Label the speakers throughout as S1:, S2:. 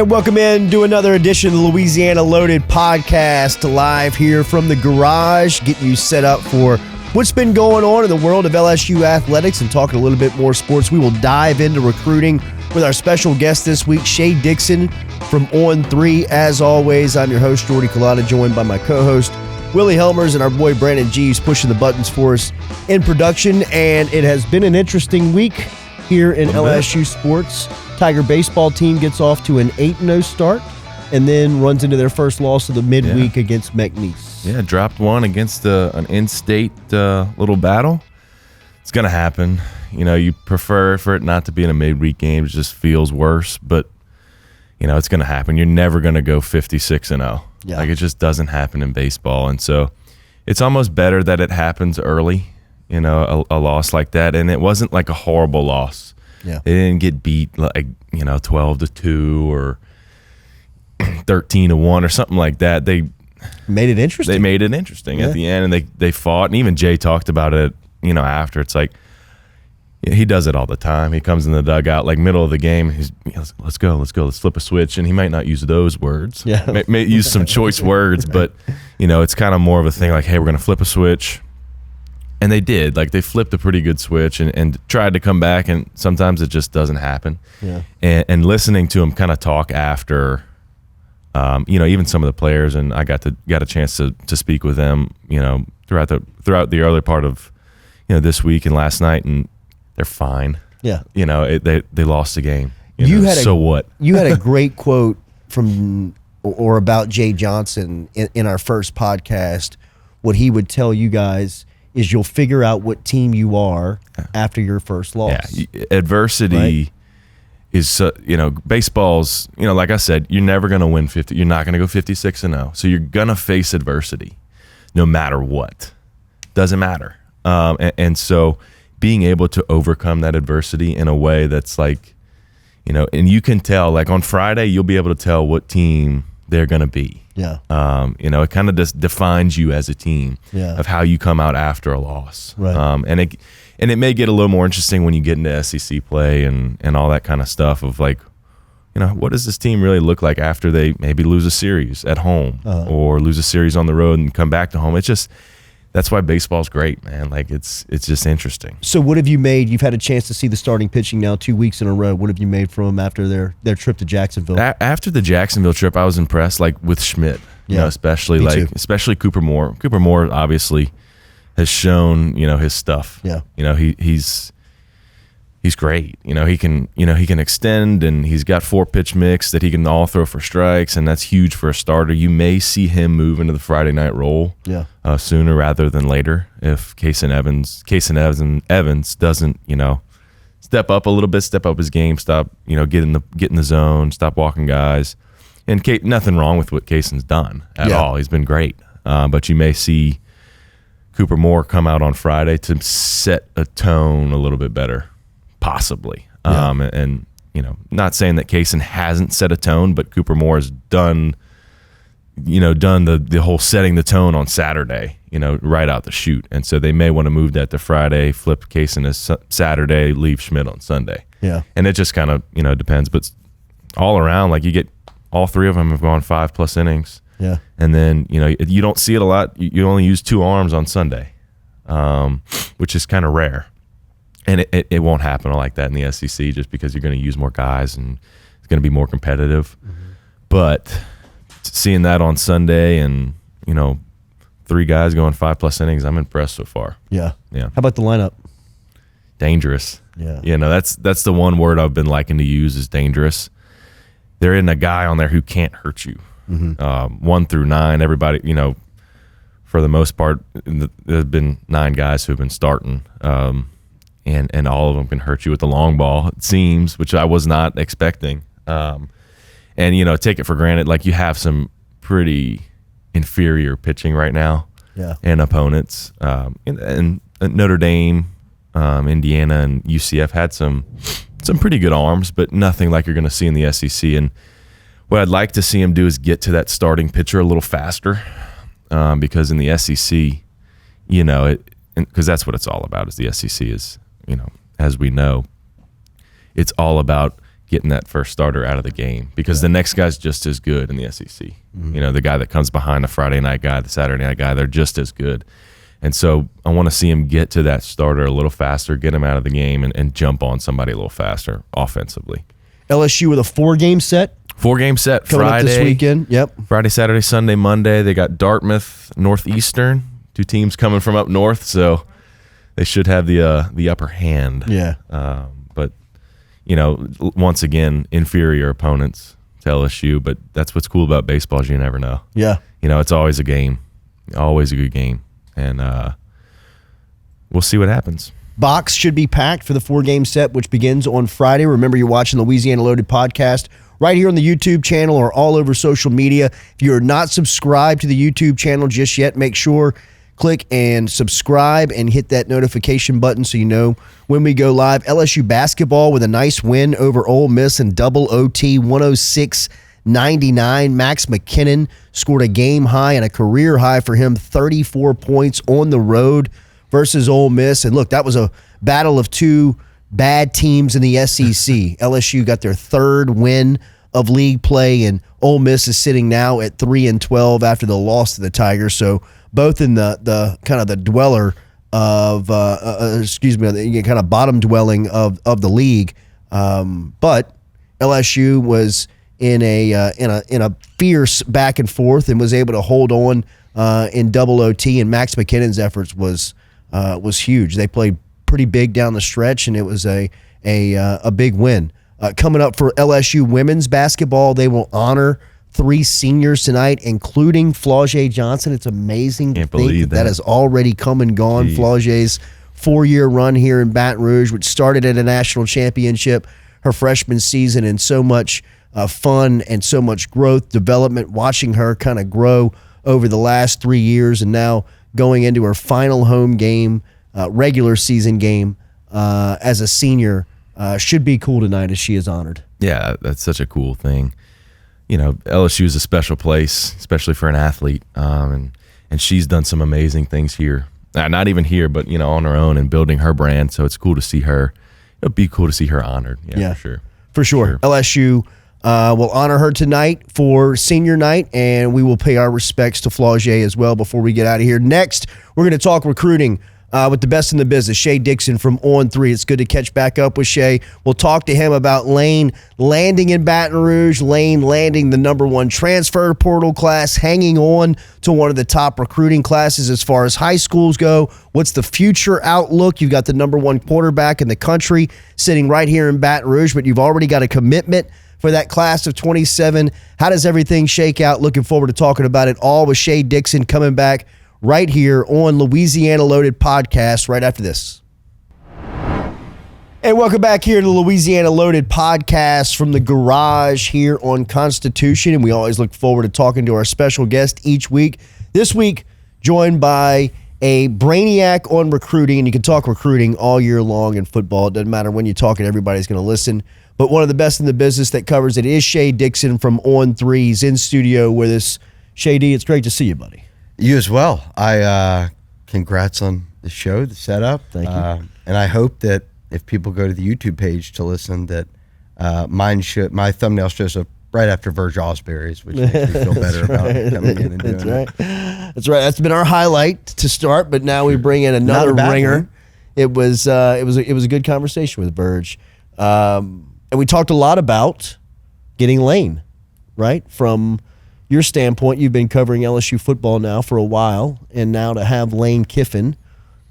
S1: right, welcome in to another edition of the Louisiana Loaded podcast, live here from the garage, getting you set up for what's been going on in the world of LSU athletics and talking a little bit more sports. We will dive into recruiting with our special guest this week, Shea Dixon from On 3. As always, I'm your host, Jordy Collada, joined by my co-host, Willie Helmers, and our boy Brandon G, who's pushing the buttons for us in production. And it has been an interesting week here in LSU sports. Tiger baseball team gets off to an 8-0 start and then runs into their first loss of the midweek against McNeese.
S2: Yeah, dropped one against an in-state little battle. It's going to happen. You know, you prefer for it not to be in a midweek game. It just feels worse, but, you know, it's going to happen. You're never going to go 56-0. Yeah. Like, it just doesn't happen in baseball. And so it's almost better that it happens early, you know, a loss like that. And it wasn't like a horrible loss. Yeah. They didn't get beat like, you know, 12-2 or 13-1 or something like that. They
S1: made it interesting.
S2: They made it interesting at the end, and they fought. And even Jay talked about it, you know, after. It's like, he does it all the time. He comes in the dugout like middle of the game. He goes, let's go, let's flip a switch. And he might not use those words. Yeah, may use some choice words, but you know, it's kind of more of a thing like, hey, we're gonna flip a switch. And they did. Like, they flipped a pretty good switch and tried to come back, and sometimes it just doesn't happen. Yeah. And listening to him kind of talk after, you know, even some of the players, and I got a chance to speak with them, you know, throughout the early part of, you know, this week and last night, and they're fine. Yeah. You know, they lost the game. What?
S1: You had a great quote from or about Jay Johnson in our first podcast. What he would tell you guys is you'll figure out what team you are after your first loss.
S2: Yeah, adversity is, you know, baseball's, you know, like I said, you're never going to win 50. You're not going to go 56-0. So you're going to face adversity no matter what. Doesn't matter. And so being able to overcome that adversity in a way that's like, you know, and you can tell, like on Friday, you'll be able to tell what team they're going to be. Yeah. You know, it kind of just defines you as a team of how you come out after a loss. Right. And it may get a little more interesting when you get into SEC play and all that kind of stuff of like, you know, what does this team really look like after they maybe lose a series at home or lose a series on the road and come back to home? It's just, that's why baseball's great, man. Like, it's just interesting.
S1: So what have you made? You've had a chance to see the starting pitching now 2 weeks in a row. What have you made from them after their trip to Jacksonville?
S2: After the Jacksonville trip, I was impressed, like with Schmidt, you know, especially Cooper Moore. Cooper Moore obviously has shown, you know, his stuff. Yeah. You know, he's great. You know, he can extend, and he's got 4-pitch mix that he can all throw for strikes, and that's huge for a starter. You may see him move into the Friday night role sooner rather than later if Kason Evans doesn't, you know, step up a little bit, step up his game, stop, you know, get in the zone, stop walking guys. And nothing wrong with what Kason's done at all. He's been great. But you may see Cooper Moore come out on Friday to set a tone a little bit better. Possibly. And, you know, not saying that Kason hasn't set a tone, but Cooper Moore has done the whole setting the tone on Saturday, you know, right out the chute. And so they may want to move that to Friday, flip Kason as Saturday, leave Schmidt on Sunday. Yeah. And it just kind of, you know, depends. But all around, like, you get all three of them have gone 5+ innings. Yeah. And then, you know, you don't see it a lot. You only use 2 arms on Sunday, which is kind of rare. And it won't happen like that in the SEC just because you're going to use more guys and it's going to be more competitive. Mm-hmm. But seeing that on Sunday and, you know, 3 guys going 5+ innings, I'm impressed so far. Yeah. Yeah. How
S1: about the lineup?
S2: Dangerous. Yeah. You know, that's the one word I've been liking to use is dangerous. There isn't a guy on there who can't hurt you. Mm-hmm. 1 through 9, everybody, you know, for the most part, there have been 9 guys who have been starting. And all of them can hurt you with the long ball, it seems, which I was not expecting. And, you know, take it for granted, like, you have some pretty inferior pitching right now and opponents. And Notre Dame, Indiana, and UCF had some pretty good arms, but nothing like you're going to see in the SEC. And what I'd like to see him do is get to that starting pitcher a little faster because in the SEC, you know, because that's what it's all about is the SEC is, you know, as we know, it's all about getting that first starter out of the game, because the next guy's just as good in the SEC. Mm-hmm. The guy that comes behind the Friday night guy, the Saturday night guy, they're just as good. And so I want to see him get to that starter a little faster, get him out of the game, and jump on somebody a little faster offensively.
S1: LSU with a 4-game set.
S2: 4-game set
S1: coming
S2: Friday,
S1: up this weekend. Yep.
S2: Friday, Saturday, Sunday, Monday. They got Dartmouth, Northeastern, 2 teams coming from up north, so they should have the upper hand.
S1: Yeah.
S2: But once again, inferior opponents to LSU. But that's what's cool about baseball is you never know.
S1: Yeah.
S2: It's always a game, always a good game, and we'll see what happens.
S1: Box should be packed for the 4-game set, which begins on Friday. Remember, you're watching the Louisiana Loaded podcast right here on the YouTube channel or all over social media. If you're not subscribed to the YouTube channel just yet, make sure click and subscribe and hit that notification button so you know when we go live. LSU basketball with a nice win over Ole Miss in double OT, 106-99. Max McKinnon scored a game high and a career high for him, 34 points on the road versus Ole Miss. And look, that was a battle of 2 bad teams in the SEC. LSU got their 3rd win of league play, and Ole Miss is sitting now at 3-12 after the loss to the Tigers. So both in the kind of the dweller of the kind of bottom dwelling of the league. But LSU was in a fierce back and forth and was able to hold on in double OT, and Max McKinnon's efforts was huge. They played pretty big down the stretch, and it was a big win. Coming up for LSU women's basketball, they will honor 3 seniors tonight, including Flau'jae Johnson. It's amazing to think that has already come and gone. Jeez. Flau'jae's 4-year run here in Baton Rouge, which started at a national championship her freshman season, and so much fun and so much growth, development, watching her kind of grow over the last 3 years, and now going into her final home game, regular season game as a senior. Should be cool tonight as she is honored.
S2: Yeah, that's such a cool thing. LSU is a special place, especially for an athlete, and she's done some amazing things here. Not even here, but on her own and building her brand. So it's cool to see her. It'd be cool to see her honored. Yeah,
S1: for sure. LSU will honor her tonight for senior night, and we will pay our respects to Flau'jae as well before we get out of here. Next, we're going to talk recruiting with the best in the business, Shea Dixon from On3. It's good to catch back up with Shea. We'll talk to him about Lane landing in Baton Rouge, Lane landing the #1 transfer portal class, hanging on to one of the top recruiting classes as far as high schools go. What's the future outlook? You've got the #1 quarterback in the country sitting right here in Baton Rouge, but you've already got a commitment for that class of 27. How does everything shake out? Looking forward to talking about it all with Shea Dixon coming back right here on Louisiana Loaded Podcast right after this. And welcome back here to the Louisiana Loaded Podcast from the garage here on Constitution. And we always look forward to talking to our special guest each week. This week, joined by a brainiac on recruiting. And you can talk recruiting all year long in football. It doesn't matter when you talk and everybody's going to listen. But one of the best in the business that covers it is Shea Dixon from On3. He's in studio with us. Shea D, it's great to see you, buddy.
S3: You as well. Congrats on the show, the setup.
S1: Thank you.
S3: And I hope that if people go to the YouTube page to listen, that my thumbnail shows up right after Verge Osbury's, which makes me feel better about coming in and doing it.
S1: That's right. That's been our highlight to start, but now we bring in another ringer. It was a good conversation with Verge, and we talked a lot about getting Lane, right? From your standpoint, you've been covering LSU football now for a while, and now to have Lane Kiffin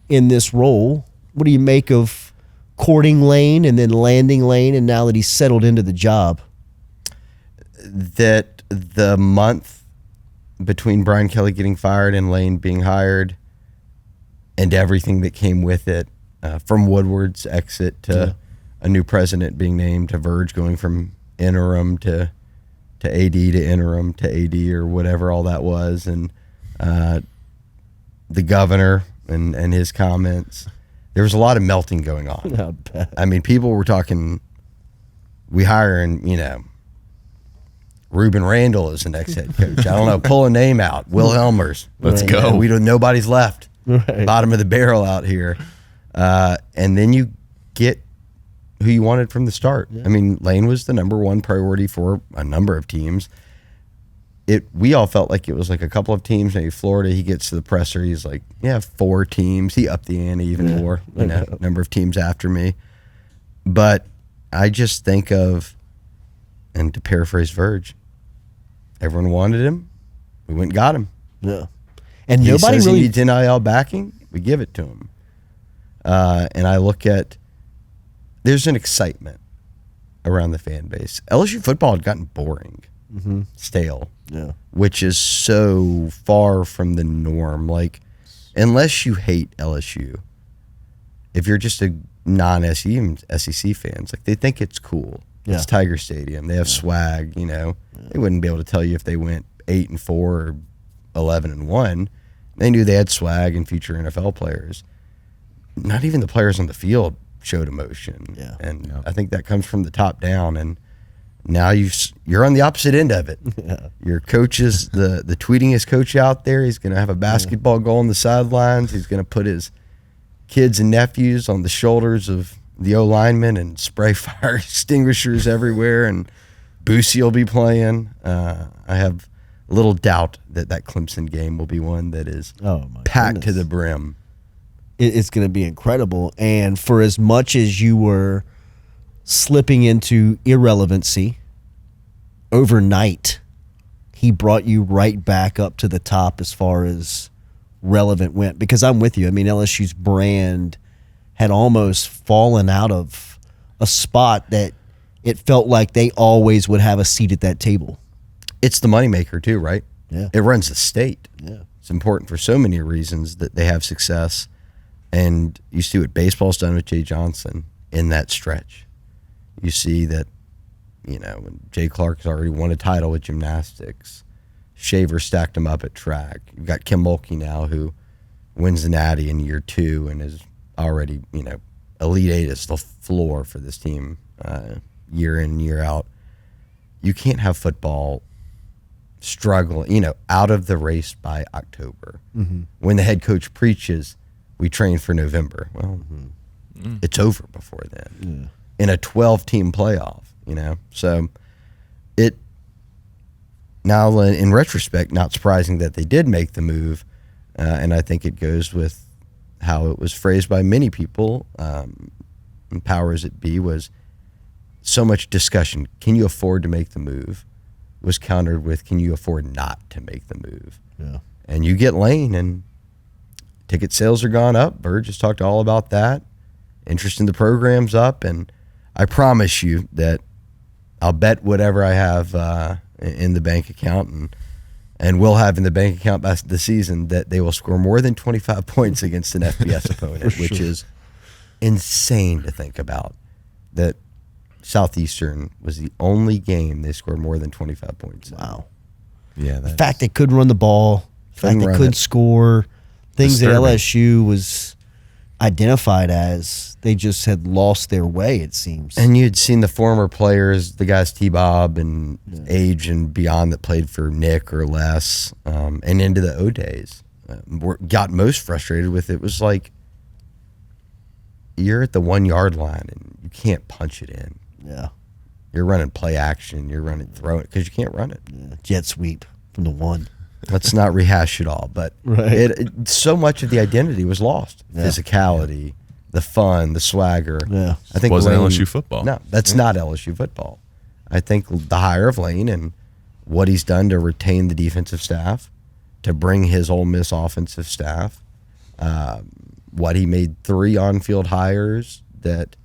S1: in this role, what do you make of courting Lane and then landing Lane, and now that he's settled into the job?
S3: That the month between Brian Kelly getting fired and Lane being hired and everything that came with it, from Woodward's exit to a new president being named, to Verge going from interim to AD to interim to AD or whatever all that was, and the governor and his comments. There was a lot of melting going on. I mean, people were talking, we hiring, Ruben Randall as the next head coach. I don't know, pull a name out. Will Helmers.
S2: Let's go.
S3: Nobody's left.
S1: Right.
S3: Bottom of the barrel out here. And then you get who you wanted from the start. Yeah. I mean, Lane was the number one priority for a number of teams. We all felt like it was like a couple of teams. Maybe Florida, he gets to the presser, he's like, 4 teams. He upped the ante even more, number of teams after me. But I just think of, and to paraphrase Verge, everyone wanted him. We went and got him.
S1: Yeah. And nobody really
S3: he needs NIL backing. We give it to him. And I look at, there's an excitement around the fan base. LSU football had gotten boring, stale, which is so far from the norm. Like, unless you hate LSU, if you're just a non-SEC fans, like, they think it's cool. Yeah. It's Tiger Stadium. They have swag. They wouldn't be able to tell you if they went 8-4 or 11-1. They knew they had swag and future NFL players. Not even the players on the field showed emotion. Yeah. And I think that comes from the top down. And now you're on the opposite end of it. Yeah. Your coach is the tweetingest coach out there. He's going to have a basketball goal on the sidelines. He's going to put his kids and nephews on the shoulders of the O-linemen and spray fire extinguishers everywhere. And Boosie will be playing. I have little doubt that Clemson game will be one that is packed to the brim.
S1: It's going to be incredible. And for as much as you were slipping into irrelevancy, overnight, he brought you right back up to the top as far as relevant went. Because I'm with you. I mean, LSU's brand had almost fallen out of a spot that it felt like they always would have a seat at that table.
S3: It's the moneymaker too, right?
S1: Yeah.
S3: It runs the state.
S1: Yeah.
S3: It's important for so many reasons that they have success. And you see what baseball's done with Jay Johnson in that stretch. You see that, when Jay Clark's already won a title with gymnastics. Shaver stacked him up at track. You've got Kim Mulkey now, who wins the Natty in year 2 and is already, Elite 8 is the floor for this team year in, year out. You can't have football struggle, out of the race by October. Mm-hmm. When the head coach preaches, we train for November. Well, it's over before then. Yeah. In a 12-team playoff, So now, in retrospect, not surprising that they did make the move, and I think it goes with how it was phrased by many people, and powers that be, was so much discussion. Can you afford to make the move? Was countered with, can you afford not to make the move?
S1: Yeah.
S3: And you get Lane, and ticket sales are gone up. Bird just talked all about that. Interest in the program's up, and I promise you that I'll bet whatever I have in the bank account and will have in the bank account by the season that they will score more than 25 points against an FBS opponent, which is insane to think about. That Southeastern was the only game they scored more than 25 points.
S1: Wow.
S2: Yeah.
S1: The fact they could run the ball, the fact they could score, things that LSU was identified as, they just had lost their way, it seems.
S3: And you'd seen the former players, the guys T-Bob and age and beyond that played for Nick or Les, and into the O days. Got most frustrated with it was like, you're at the 1-yard line and you can't punch it in.
S1: Yeah.
S3: You're running play action, you're running throw it because you can't run it.
S1: Yeah. Jet sweep from the 1.
S3: Let's not rehash it all, but so much of the identity was lost. Yeah. Physicality, the fun, the swagger.
S1: Yeah.
S3: I think
S2: wasn't LSU football.
S3: No, that's not LSU football. I think the hire of Lane and what he's done to retain the defensive staff, to bring his Ole Miss offensive staff, what he made 3 on-field hires that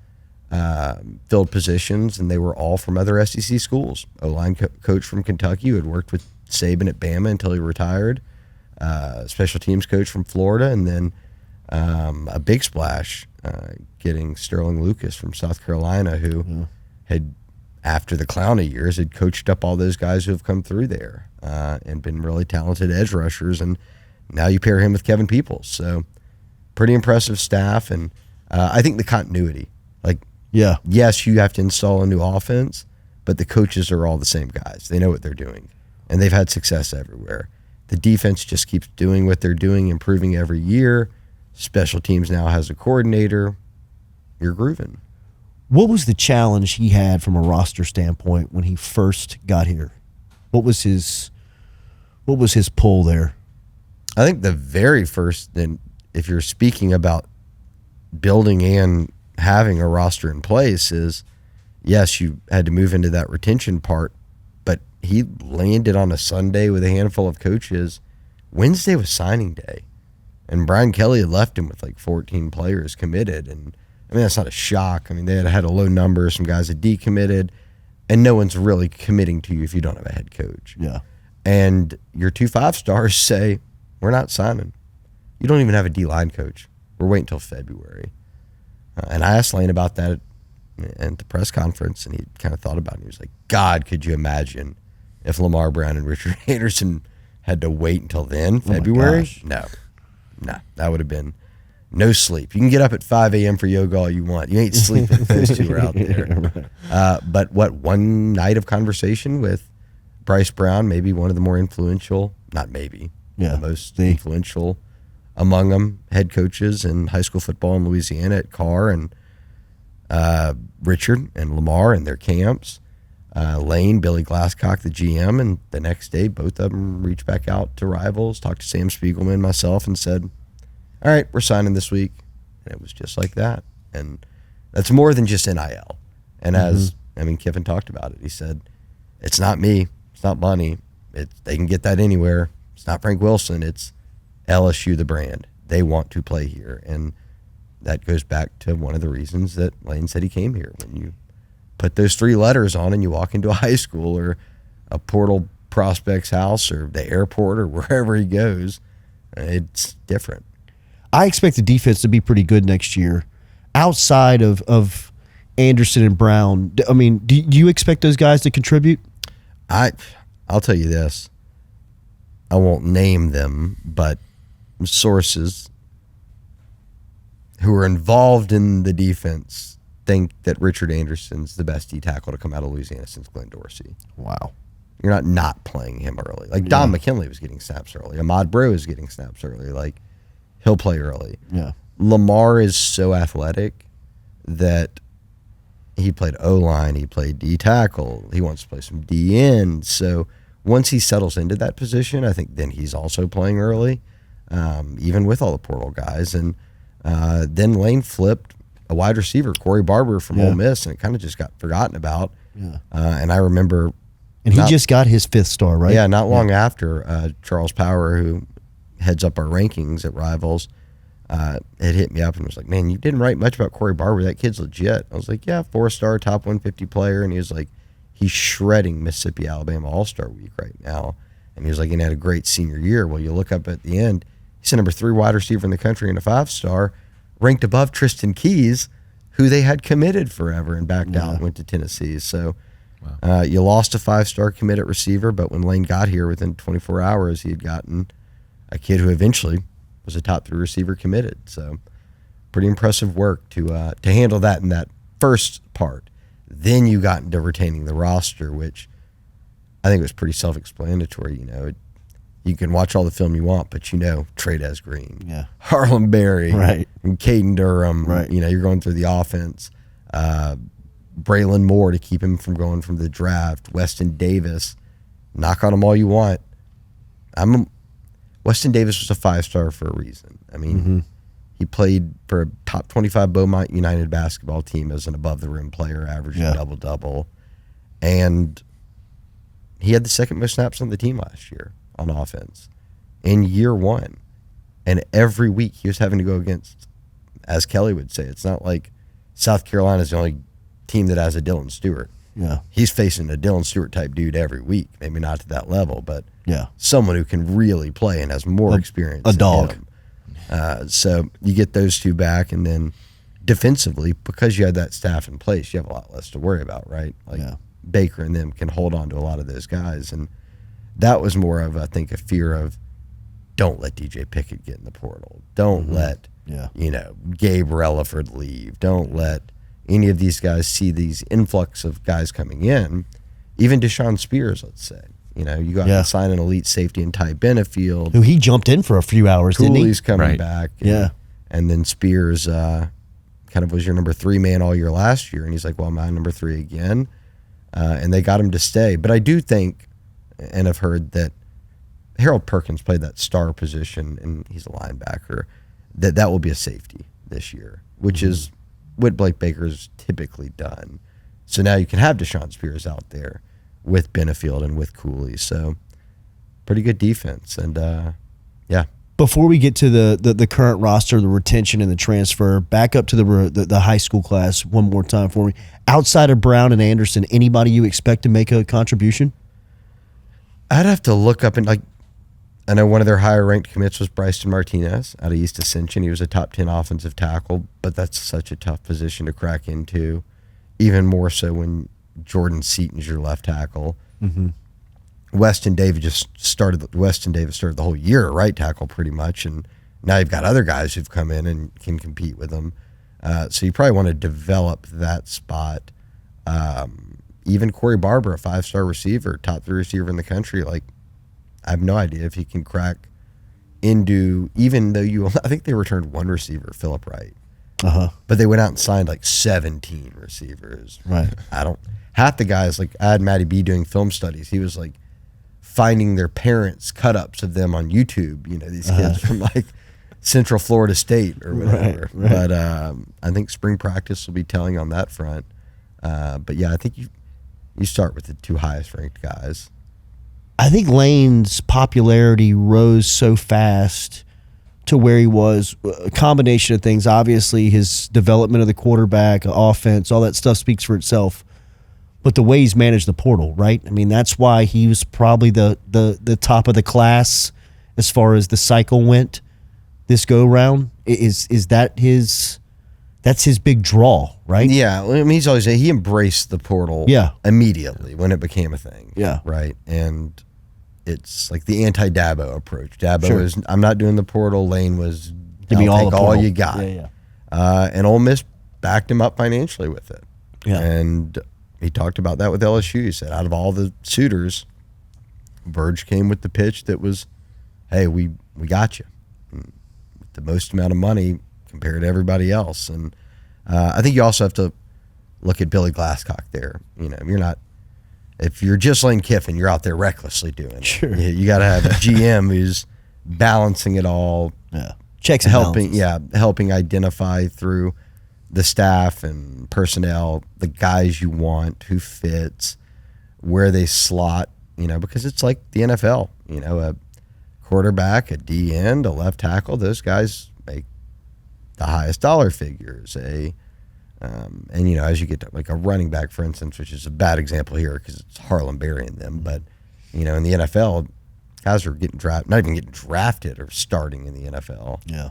S3: filled positions, and they were all from other SEC schools. O-line coach from Kentucky who had worked with Saban at Bama until he retired, special teams coach from Florida, and then a big splash getting Sterling Lucas from South Carolina, who had, after the Clowney years, had coached up all those guys who have come through there and been really talented edge rushers, and now you pair him with Kevin Peoples. So pretty impressive staff, and I think the continuity. Yes, you have to install a new offense, but the coaches are all the same guys. They know what they're doing, and they've had success everywhere. The defense just keeps doing what they're doing, improving every year. Special teams now has a coordinator. You're grooving.
S1: What was the challenge he had from a roster standpoint when he first got here? What was his pull there?
S3: I think the very first, then, if you're speaking about building and having a roster in place, is yes, you had to move into that retention part, but he landed on a Sunday with a handful of coaches. Wednesday was signing day, and Brian Kelly had left him with like 14 players committed. And I mean, that's not a shock. I mean, they had a low number. Some guys had decommitted, and no one's really committing to you if you don't have a head coach.
S1: Yeah.
S3: And your 2 5-stars say, we're not signing. You don't even have a D-line coach. We're waiting until February. And I asked Lane about that at the press conference, and he kind of thought about it. He was like, God, could you imagine if Lamar Brown and Richard Anderson had to wait until then, February? No, that would have been no sleep. You can get up at 5 a.m. for yoga all you want. You ain't sleeping if those two are out there. But one night of conversation with Bryce Brown, maybe one of the more influential, not maybe, the most influential among them, head coaches in high school football in Louisiana at Carr, and Richard and Lamar and their camps. Lane, Billy Glasscock, the GM, and the next day, both of them reached back out to Rivals, talked to Sam Spiegelman, myself, and said, all right, we're signing this week. And it was just like that. And that's more than just NIL. And Kiffin talked about it. He said, it's not me. It's not money. They can get that anywhere. It's not Frank Wilson. It's LSU, the brand. They want to play here. And that goes back to one of the reasons that Lane said he came here. When you put those 3 letters on and you walk into a high school or a portal prospect's house or the airport or wherever he goes, it's different.
S1: I expect the defense to be pretty good next year. Outside of Anderson and Brown, I mean, do you expect those guys to contribute?
S3: I'll tell you this. I won't name them, but sources who are involved in the defense think that Richard Anderson's the best D tackle to come out of Louisiana since Glenn Dorsey.
S1: Wow.
S3: You're not playing him early. Like Don McKinley was getting snaps early. Ahmad Breaux is getting snaps early. Like, he'll play early.
S1: Yeah.
S3: Lamar is so athletic that he played O-line, he played D tackle, he wants to play some D end. So once he settles into that position, I think then he's also playing early, even with all the portal guys. And then Lane flipped a wide receiver, Corey Barber from Ole Miss, and it kind of just got forgotten about. Yeah. And I remember...
S1: And he just got his 5th star, right?
S3: Yeah, not long after, Charles Power, who heads up our rankings at Rivals, had hit me up and was like, man, you didn't write much about Corey Barber. That kid's legit. I was like, yeah, 4-star, top 150 player. And he was like, he's shredding Mississippi, Alabama All-Star Week right now. And he was like, he had a great senior year. Well, you look up at the end, he's the number 3 wide receiver in the country and a 5-star, ranked above Tristan Keys, who they had committed forever and backed out and went to Tennessee. So you lost a 5-star commit at receiver, but when Lane got here within 24 hours, he had gotten a kid who eventually was a top 3 receiver committed. So pretty impressive work to handle that in that first part. Then you got into retaining the roster, which I think was pretty self-explanatory. You know, you can watch all the film you want, but Trey Green, Harlem Berry, and Caden Durham. You know, you're going through the offense. Braylon Moore to keep him from going from the draft. Weston Davis, knock on him all you want. Weston Davis was a 5-star for a reason. I mean, he played for a top 25 Beaumont United basketball team as an above-the-rim player, averaging double-double. And he had the 2nd most snaps on the team last year on offense in year 1. And every week he was having to go against, as Kelly would say, it's not like South Carolina's the only team that has a Dylan Stewart. Yeah. He's facing a Dylan Stewart type dude every week. Maybe not to that level, but someone who can really play and has more experience.
S1: A dog.
S3: So you get those 2 back, and then defensively, because you had that staff in place, you have a lot less to worry about, right? Like Baker and them can hold on to a lot of those guys. And that was more of, I think, a fear of don't let DJ Pickett get in the portal. Don't let, Gabe Relaford leave. Don't let any of these guys see these influx of guys coming in. Even Deshaun Spears, let's say. You know, you got to sign an elite safety in Ty Benefield.
S1: Who he jumped in for a few hours, didn't he?
S3: Cooley's coming back.
S1: And
S3: then Spears kind kind of was your number 3 man all year last year. And he's like, well, I'm my number 3 again. And they got him to stay. But I do think, and I've heard that Harold Perkins played that star position, and he's a linebacker, that will be a safety this year, which is what Blake Baker's typically done. So now you can have Deshaun Spears out there with Benefield and with Cooley. So pretty good defense. And, yeah.
S1: Before we get to the current roster, the retention and the transfer, back up to the high school class one more time for me. Outside of Brown and Anderson, anybody you expect to make a contribution?
S3: I'd have to look up, and I know one of their higher ranked commits was Bryson Martinez out of East Ascension. He was a top 10 offensive tackle, but that's such a tough position to crack into, even more so when Jordan Seaton's your left tackle. Mm-hmm. Weston Davis started the whole year at right tackle pretty much, and now you've got other guys who've come in and can compete with them. So you probably want to develop that spot. Even Corey Barber, a 5-star receiver, top 3 receiver in the country, like, I have no idea if he can crack into, even though I think they returned 1 receiver, Phillip Wright. But they went out and signed like 17 receivers.
S1: Right.
S3: Half the guys, like I had Matty B doing film studies. He was like finding their parents' cut-ups of them on YouTube, these kids from like Central Florida State or whatever. Right. But I think spring practice will be telling on that front. But yeah, I think you start with the 2 highest ranked guys.
S1: I think Lane's popularity rose so fast to where he was. A combination of things. Obviously, his development of the quarterback, offense, all that stuff speaks for itself. But the way he's managed the portal, right? I mean, that's why he was probably the top of the class as far as the cycle went this go round. Is that that's his big draw, right?
S3: Yeah, I mean, he embraced the portal immediately when it became a thing.
S1: Yeah.
S3: Right. And it's like the anti-Dabo approach. Dabo was, I'm not doing the portal. Lane was,
S1: give me all
S3: you got.
S1: Yeah.
S3: And Ole Miss backed him up financially with it.
S1: Yeah.
S3: And he talked about that with LSU. He said, out of all the suitors, Verge came with the pitch that was, hey, we got you. And with the most amount of money compared to everybody else. And I think you also have to look at Billy Glasscock there. If you're just Lane Kiffin, you're out there recklessly doing it.
S1: Sure.
S3: You got to have a GM who's balancing it all.
S1: Yeah. Checks and balances.
S3: Helping identify through the staff and personnel the guys you want, who fits, where they slot, because it's like the NFL, a quarterback, a D end, a left tackle, those guys make the highest dollar figures. And as you get to like a running back, for instance, which is a bad example here because it's Harlem burying them, but in the NFL, guys are not even getting drafted or starting in the NFL.
S1: Yeah.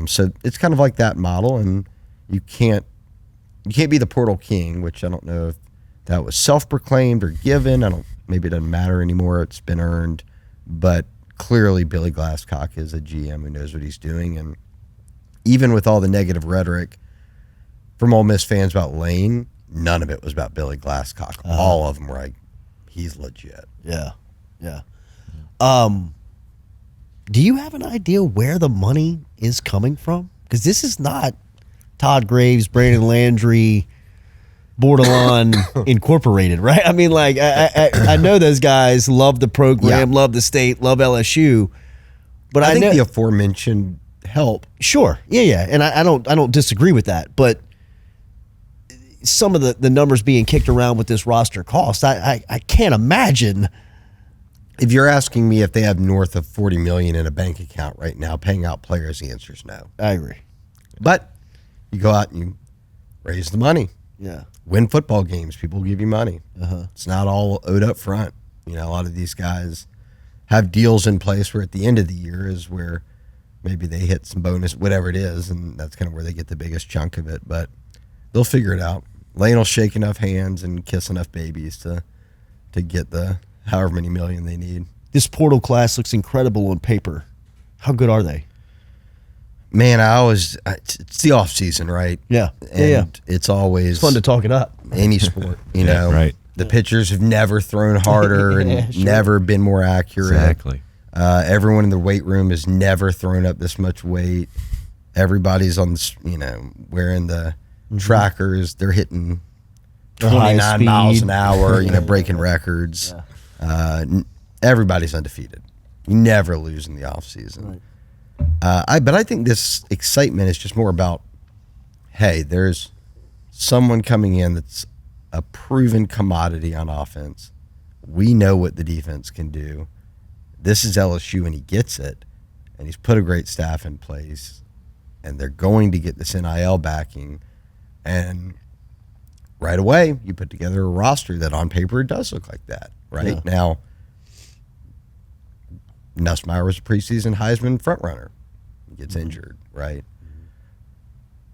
S3: So it's kind of like that model, and you can't be the portal king, which I don't know if that was self-proclaimed or given. Maybe it doesn't matter anymore. It's been earned, but clearly Billy Glasscock is a GM who knows what he's doing, and even with all the negative rhetoric from Ole Miss fans about Lane, none of it was about Billy Glasscock. All of them were like, he's legit.
S1: Yeah. Do you have an idea where the money is coming from? Because this is not Todd Graves, Brandon Landry, Bordelon Incorporated, right? I mean, like, I know those guys love the program, love the state, love LSU, but I
S3: think the aforementioned help.
S1: Sure, yeah, and I don't disagree with that, but some of the numbers being kicked around with this roster cost, I can't imagine.
S3: If you're asking me if they have north of $40 million in a bank account right now paying out players, the answer is no.
S1: I agree.
S3: But you go out and you raise the money.
S1: Yeah.
S3: Win football games, people will give you money. It's not all owed up front. A lot of these guys have deals in place where at the end of the year is where maybe they hit some bonus, whatever it is, and that's kind of where they get the biggest chunk of it. But they'll figure it out. Lane will shake enough hands and kiss enough babies to get the however many million they need.
S1: This portal class looks incredible on paper. How good are they?
S3: Man, it's the off season, right?
S1: Yeah.
S3: And it's always
S1: fun to talk it up.
S3: Any sport, right. The pitchers have never thrown harder and never been more accurate.
S2: Exactly.
S3: Everyone in the weight room has never thrown up this much weight. Everybody's on, wearing the trackers. They're hitting 29 miles an hour, breaking records. Yeah. Everybody's undefeated. You never lose in the offseason. Right. But I think this excitement is just more about, hey, there's someone coming in that's a proven commodity on offense. We know what the defense can do. This is LSU, and he gets it. And he's put a great staff in place. And they're going to get this NIL backing. And right away, you put together a roster that on paper does look like that. Right? Yeah. Now, Nussmeier was a preseason Heisman frontrunner. He gets injured, right?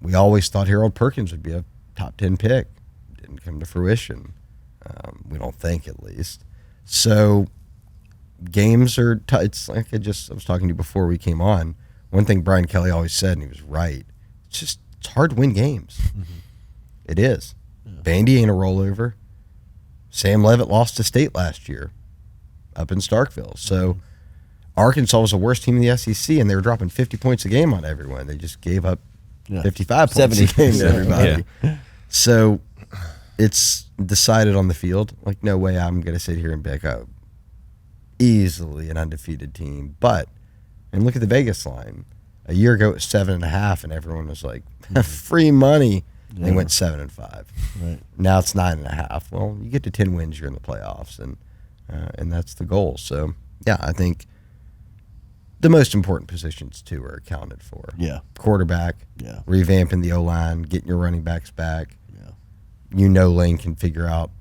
S3: We always thought Harold Perkins would be a top 10 pick. Didn't come to fruition. We don't think, at least. So games are it's like I was talking to you before we came on. One thing Brian Kelly always said, and he was right, it's hard to win games. It is. Yeah. Vandy ain't a rollover. Sam Leavitt lost to State last year up in Starkville. So Arkansas was the worst team in the SEC, and they were dropping 50 points a game on everyone. They just gave up 55 points a game to everybody. Yeah. So it's decided on the field. Like, no way I'm going to sit here and pick up easily an undefeated team. And look at the Vegas line. A year ago it was 7.5, and everyone was like, free money. Yeah. They went 7-5. Right. Now it's 9.5. Well, you get to 10 wins, you're in the playoffs, and that's the goal. So yeah, I think the most important positions too are accounted for.
S1: Yeah,
S3: quarterback. Yeah, revamping the O-line, getting your running backs back. Yeah, Lane can figure out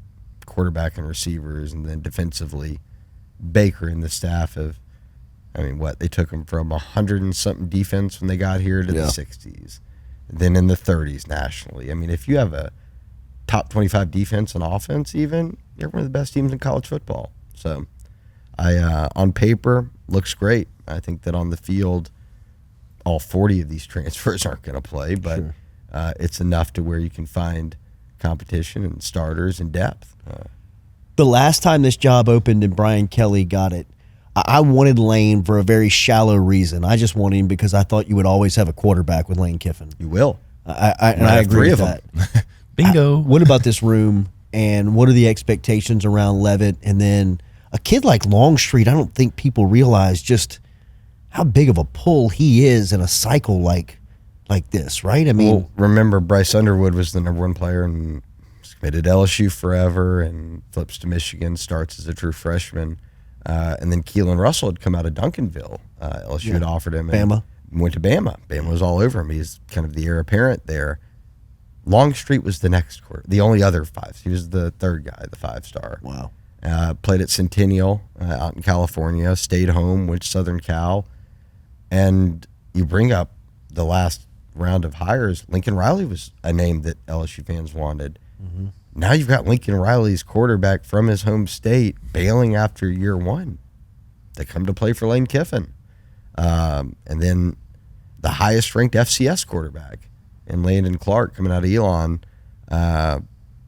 S3: quarterback and receivers, and then defensively, Baker and the staff of. They took them from 100 and something defense when they got here to the 60s, then in the 30s nationally. If you have a top 25 defense and offense, even you're one of the best teams in college football. So, on paper looks great. I think that on the field, all 40 of these transfers aren't going to play, but it's enough to where you can find competition and starters and depth.
S1: The last time this job opened and Brian Kelly got it, I wanted Lane for a very shallow reason. I just wanted him because I thought you would always have a quarterback with Lane Kiffin.
S3: You will.
S1: I agree with that.
S2: Bingo.
S1: What about this room, and what are the expectations around Leavitt? And then a kid like Longstreet, I don't think people realize just how big of a pull he is in a cycle like this, right?
S3: Remember Bryce Underwood was the number one player and was committed to LSU forever and flips to Michigan, starts as a true freshman. And then Keelan Russell had come out of Duncanville. LSU had offered him.
S1: Bama.
S3: Went to Bama. Bama was all over him. He's kind of the heir apparent there. Longstreet was the next the only other five. He was the third guy, the 5-star.
S1: Wow.
S3: Played at Centennial out in California, stayed home, went to Southern Cal. And you bring up the last round of hires, Lincoln Riley was a name that LSU fans wanted. Mm-hmm. Now you've got Lincoln Riley's quarterback from his home state bailing after year one. They come to play for Lane Kiffin. And then the highest ranked FCS quarterback in Landon Clark coming out of Elon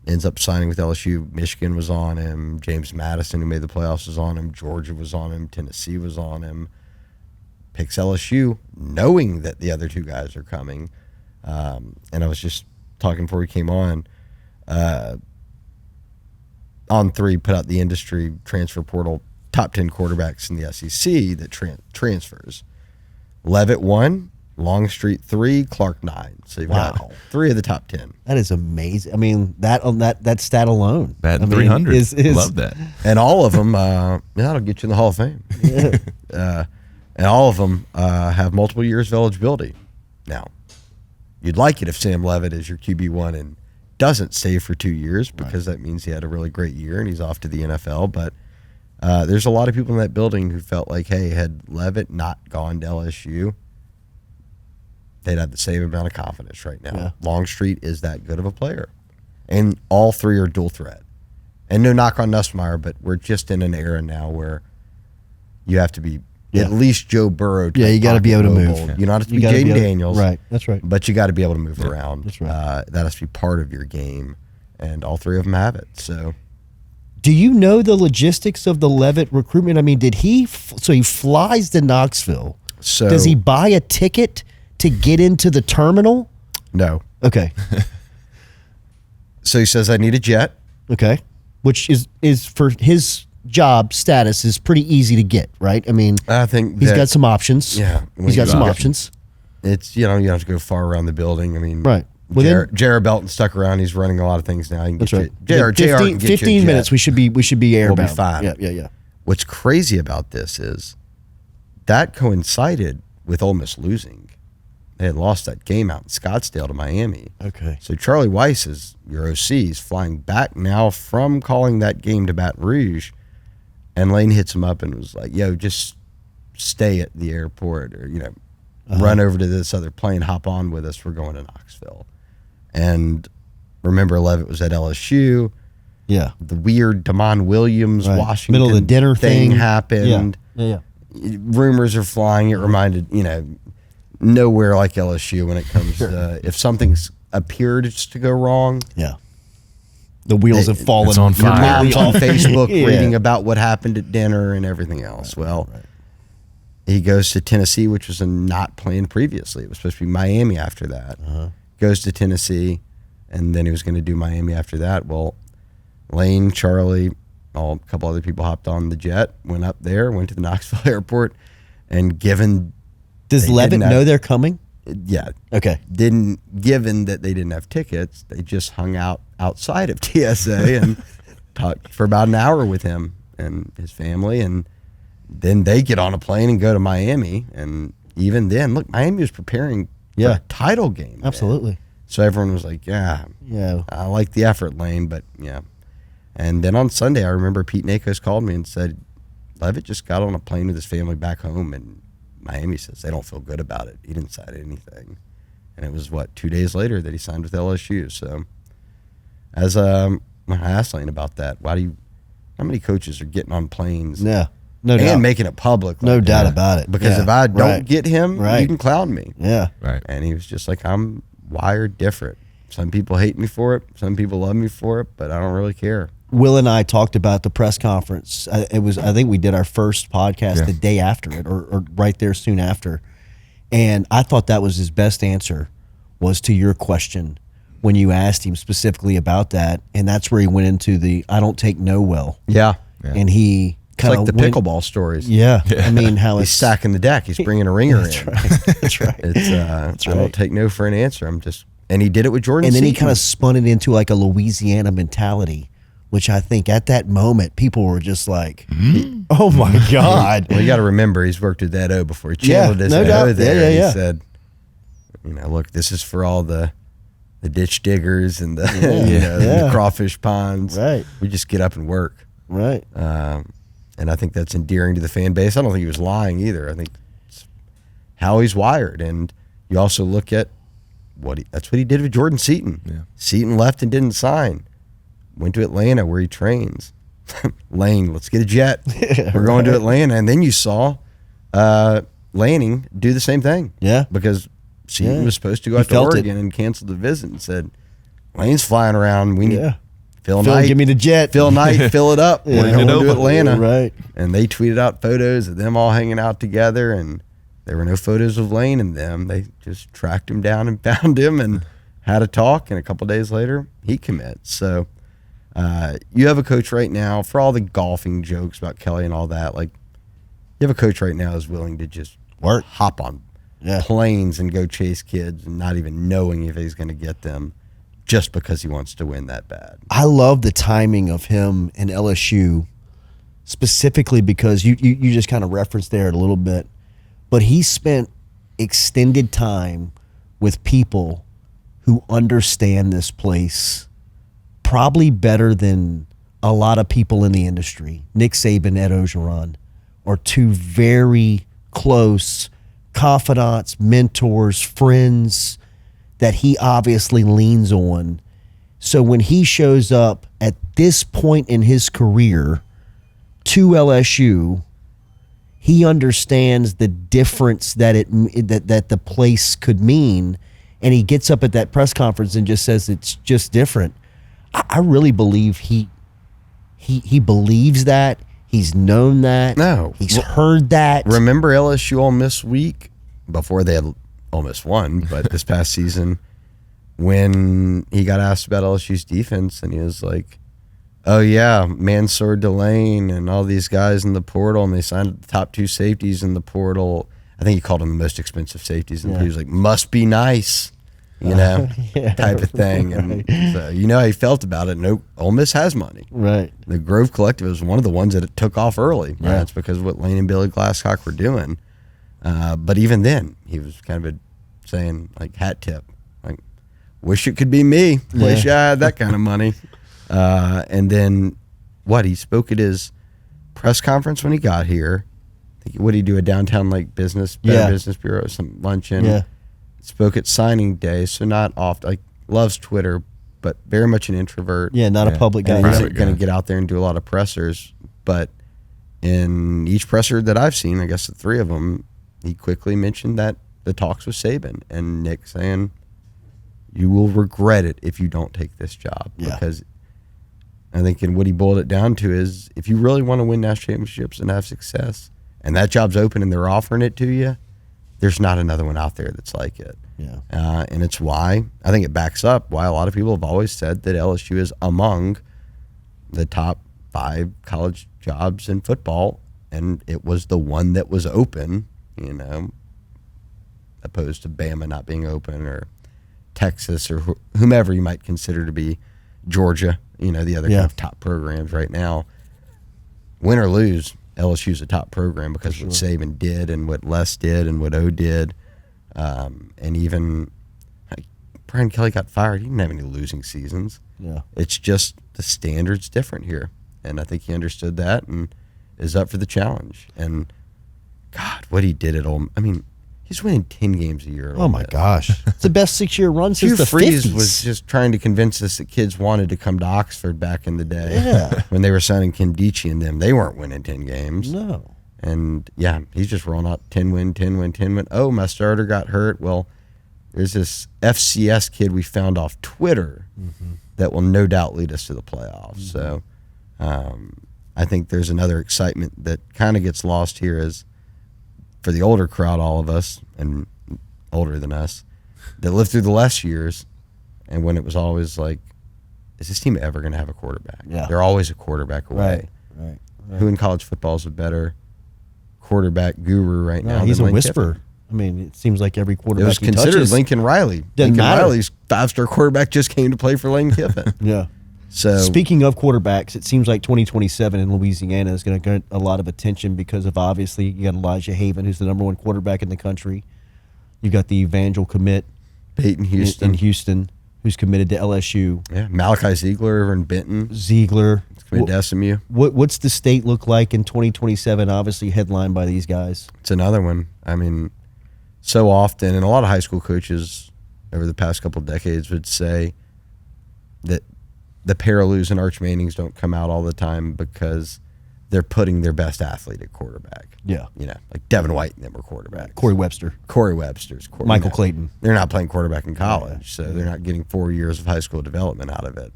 S3: ends up signing with LSU. Michigan was on him. James Madison, who made the playoffs, was on him. Georgia was on him. Tennessee was on him. Picks LSU knowing that the other two guys are coming. And I was just talking before we came on. On3 put out the industry transfer portal top 10 quarterbacks in the SEC that transfers. Leavitt 1, Longstreet 3, Clark 9. So you've got 3 of the top 10.
S1: That is amazing. That stat alone.
S2: Batting 300. Love that.
S3: And all of them, that'll get you in the Hall of Fame. Yeah. And all of them have multiple years of eligibility. Now, you'd like it if Sam Leavitt is your QB1 and doesn't stay for 2 years because that means he had a really great year and he's off to the NFL. But there's a lot of people in that building who felt like, hey, had Leavitt not gone to LSU, they'd have the same amount of confidence right now. Yeah. Longstreet is that good of a player. And all 3 are dual threat. And no knock on Nussmeier, but we're just in an era now where you have to be at least Joe Burrow.
S1: Yeah, you got to be able to move.
S3: You don't have to be Jaden Daniels.
S1: Right, that's right.
S3: But you got to be able to move around.
S1: That's right.
S3: That has to be part of your game, and all 3 of them have it. So,
S1: do you know the logistics of the Leavitt recruitment? Did he? So he flies to Knoxville.
S3: So
S1: does he buy a ticket to get into the terminal?
S3: No.
S1: Okay.
S3: So he says, I need a jet.
S1: Okay. Which is for his job status is pretty easy to get, right? I mean,
S3: I think
S1: he's got some options.
S3: Yeah.
S1: He's got some options.
S3: It's, you don't have to go far around the building. I mean,
S1: right.
S3: Jared Belton stuck around. He's running a lot of things now.
S1: That's right.
S3: JR
S1: 15 minutes. We should be airbound.
S3: We'll be fine.
S1: Yeah.
S3: What's crazy about this is that coincided with Ole Miss losing. They had lost that game out in Scottsdale to Miami.
S1: Okay.
S3: So Charlie Weiss is your OC. He's flying back now from calling that game to Baton Rouge, and Lane hits him up and was like, "Yo, just stay at the airport, or run over to this other plane, hop on with us. We're going to Knoxville." And remember, Levitt was at LSU.
S1: Yeah.
S3: The weird Damon Williams Washington
S1: middle of the dinner thing
S3: happened.
S1: Yeah.
S3: Rumors are flying. It reminded nowhere like LSU when it comes to if something's appeared to go wrong.
S1: Yeah. The wheels have fallen.
S2: It's on fire.
S3: Your mom's on Facebook reading about what happened at dinner and everything else. He goes to Tennessee, which was not planned previously. It was supposed to be Miami after that. Goes to Tennessee, and then he was going to do Miami after that. Well, Lane, Charlie, a couple other people hopped on the jet, went up there, went to the Knoxville airport, and given...
S1: Does Levitt know they're coming?
S3: Yeah.
S1: Okay.
S3: Given that they didn't have tickets, they just hung out outside of TSA and talked for about an hour with him and his family, and then they get on a plane and go to Miami. And even then, look, Miami was preparing for a title game.
S1: Absolutely.
S3: Man. So everyone was like, yeah, I like the effort, Lane, but yeah. And then on Sunday, I remember Pete Nakos called me and said, Levitt just got on a plane with his family back home, and Miami says they don't feel good about it. He didn't sign anything. And it was, 2 days later that he signed with LSU. So as I asked Lane about that, how many coaches are getting on planes?
S1: Yeah. No doubt.
S3: And making it public.
S1: No doubt about it.
S3: Because if I don't get him, you can clown me.
S1: Yeah.
S2: Right.
S3: And he was just like, I'm wired different. Some people hate me for it. Some people love me for it, but I don't really care.
S1: Will and I talked about the press conference. I think we did our first podcast the day after it, or right there soon after. And I thought that was his best answer, was to your question when you asked him specifically about that. And that's where he went into the I don't take no well.
S3: Yeah.
S1: And he kind of
S3: like the pickleball stories.
S1: Yeah. I mean, how
S3: he's sacking the deck. He's bringing a ringer in.
S1: That's right.
S3: It's I don't take no for an answer. And he did it with Jordan.
S1: And then
S3: Seaton.
S1: he kind of spun it into like a Louisiana mentality, which I think at that moment people were just like, "Oh my God!"
S3: Well, you got to remember he's worked with that O before. He channeled his O there. He said, "Look, this is for all the ditch diggers and the crawfish ponds.
S1: Right.
S3: We just get up and work.
S1: Right.
S3: And I think that's endearing to the fan base. I don't think he was lying either. I think it's how he's wired. And you also look at that's what he did with Jordan Seaton.
S2: Yeah.
S3: Seaton left and didn't sign. Went to Atlanta where he trains. Lane, let's get a jet. We're going to Atlanta. And then you saw Lanning do the same thing.
S1: Yeah.
S3: Because Seaton was supposed to go out to Oregon and canceled the visit and said, Lane's flying around. We need Phil Knight.
S1: Give me the jet.
S3: Phil Knight, fill it up. We're going to Atlanta.
S1: Right.
S3: And they tweeted out photos of them all hanging out together, and there were no photos of Lane and them. They just tracked him down and found him and had a talk, and a couple days later, he commits. So you have a coach right now, for all the golfing jokes about Kelly and all that, like, you have a coach right now who's willing to just hop on planes and go chase kids and not even knowing if he's going to get them just because he wants to win that bad.
S1: I love the timing of him and LSU, specifically because you just kind of referenced there a little bit, but he spent extended time with people who understand this place probably better than a lot of people in the industry. Nick Saban, Ed Ogeron are two very close confidants, mentors, friends that he obviously leans on. So when he shows up at this point in his career to LSU, he understands the difference that that the place could mean, and he gets up at that press conference and just says it's just different. I really believe he believes that. He's known that.
S3: No.
S1: He's heard that.
S3: Remember LSU Ole Miss week before they had Ole Miss won, but this past season, when he got asked about LSU's defense, and he was like, oh yeah, Mansour Delane and all these guys in the portal, and they signed the top 2 safeties in the portal. I think he called them the most expensive safeties, and he was like, must be nice, type of thing.
S1: Right.
S3: And so, how he felt about it. No, Ole Miss has money.
S1: Right.
S3: The Grove Collective was one of the ones that it took off early. Yeah. That's because of what Lane and Billy Glasscock were doing. But even then, he was kind of saying, like, hat tip. Like, wish it could be me. Wish I had that kind of money. And then, he spoke at his press conference when he got here. What did he do? A downtown business bureau, some luncheon. Yeah. Spoke at signing day, so not often. Like, loves Twitter, but very much an introvert.
S1: Yeah, not a public guy.
S3: He's going to get out there and do a lot of pressers. But in each presser that I've seen, I guess the 3 of them, he quickly mentioned that the talks with Saban and Nick saying, "You will regret it if you don't take this job." Yeah. Because I think what he boiled it down to is, if you really want to win national championships and have success, and that job's open and they're offering it to you, there's not another one out there that's like it.
S1: Yeah.
S3: And it's why, I think it backs up why a lot of people have always said that LSU is among the top 5 college jobs in football, and it was the one that was open, opposed to Bama not being open, or Texas, or whomever you might consider to be Georgia, the other kind of top programs right now. Win or lose, LSU's a top program because of what Saban did and what Les did and what O did. And even Brian Kelly got fired. He didn't have any losing seasons.
S1: Yeah.
S3: It's just the standard's different here. And I think he understood that and is up for the challenge. And, God, what he did at Ole Miss. I mean, he's winning 10 games a year.
S1: Oh, my gosh. It's the best 6-year run since the 50s.
S3: Freeze was just trying to convince us that kids wanted to come to Oxford back in the day.
S1: Yeah.
S3: When they were signing Kendichi and them. They weren't winning 10 games.
S1: No.
S3: And, he's just rolling out 10 win. Oh, my starter got hurt. Well, there's this FCS kid we found off Twitter that will no doubt lead us to the playoffs. So I think there's another excitement that kind of gets lost here is, for the older crowd, all of us, and older than us, that lived through the less years, and when it was always like, is this team ever going to have a quarterback?
S1: Yeah.
S3: They're always a quarterback away.
S1: Right.
S3: Who in college football is a better quarterback guru right now?
S1: He's a
S3: Lane
S1: whisperer.
S3: Kiffin?
S1: I mean, it seems like every quarterback
S3: it was considered
S1: touches,
S3: Lincoln Riley.
S1: Doesn't
S3: Lincoln
S1: matter.
S3: Riley's 5-star quarterback just came to play for Lane Kiffin.
S1: Yeah.
S3: So
S1: speaking of quarterbacks, it seems like 2027 in Louisiana is going to get a lot of attention because of, obviously, you got Elijah Haven, who's the number 1 quarterback in the country. You got the Evangel commit,
S3: Peyton Houston,
S1: in Houston, who's committed to LSU.
S3: Yeah, Malachi Ziegler over in Benton.
S1: Ziegler.
S3: It's committed to SMU.
S1: What's the state look like in 2027? Obviously, headlined by these guys.
S3: It's another one. I mean, so often, and a lot of high school coaches over the past couple of decades would say that the Paraloos and Arch Mannings don't come out all the time because they're putting their best athlete at quarterback.
S1: Yeah.
S3: Like Devin White and them were quarterbacks.
S1: Corey Webster's.
S3: Michael
S1: Clayton.
S3: They're not playing quarterback in college, so they're not getting 4 years of high school development out of it.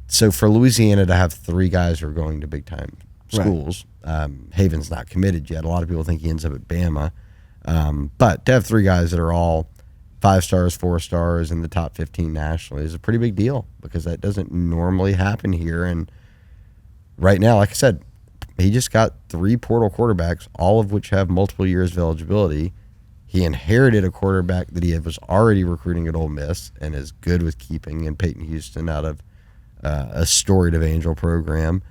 S3: So for Louisiana to have 3 guys who are going to big-time schools, Haven's not committed yet. A lot of people think he ends up at Bama. But to have 3 guys that are all 5 stars, 4 stars in the top 15 nationally is a pretty big deal because that doesn't normally happen here. And right now, like I said, he just got 3 portal quarterbacks, all of which have multiple years of eligibility. He inherited a quarterback that he was already recruiting at Ole Miss and is good with keeping in Peyton Houston out of a storied Evangel program.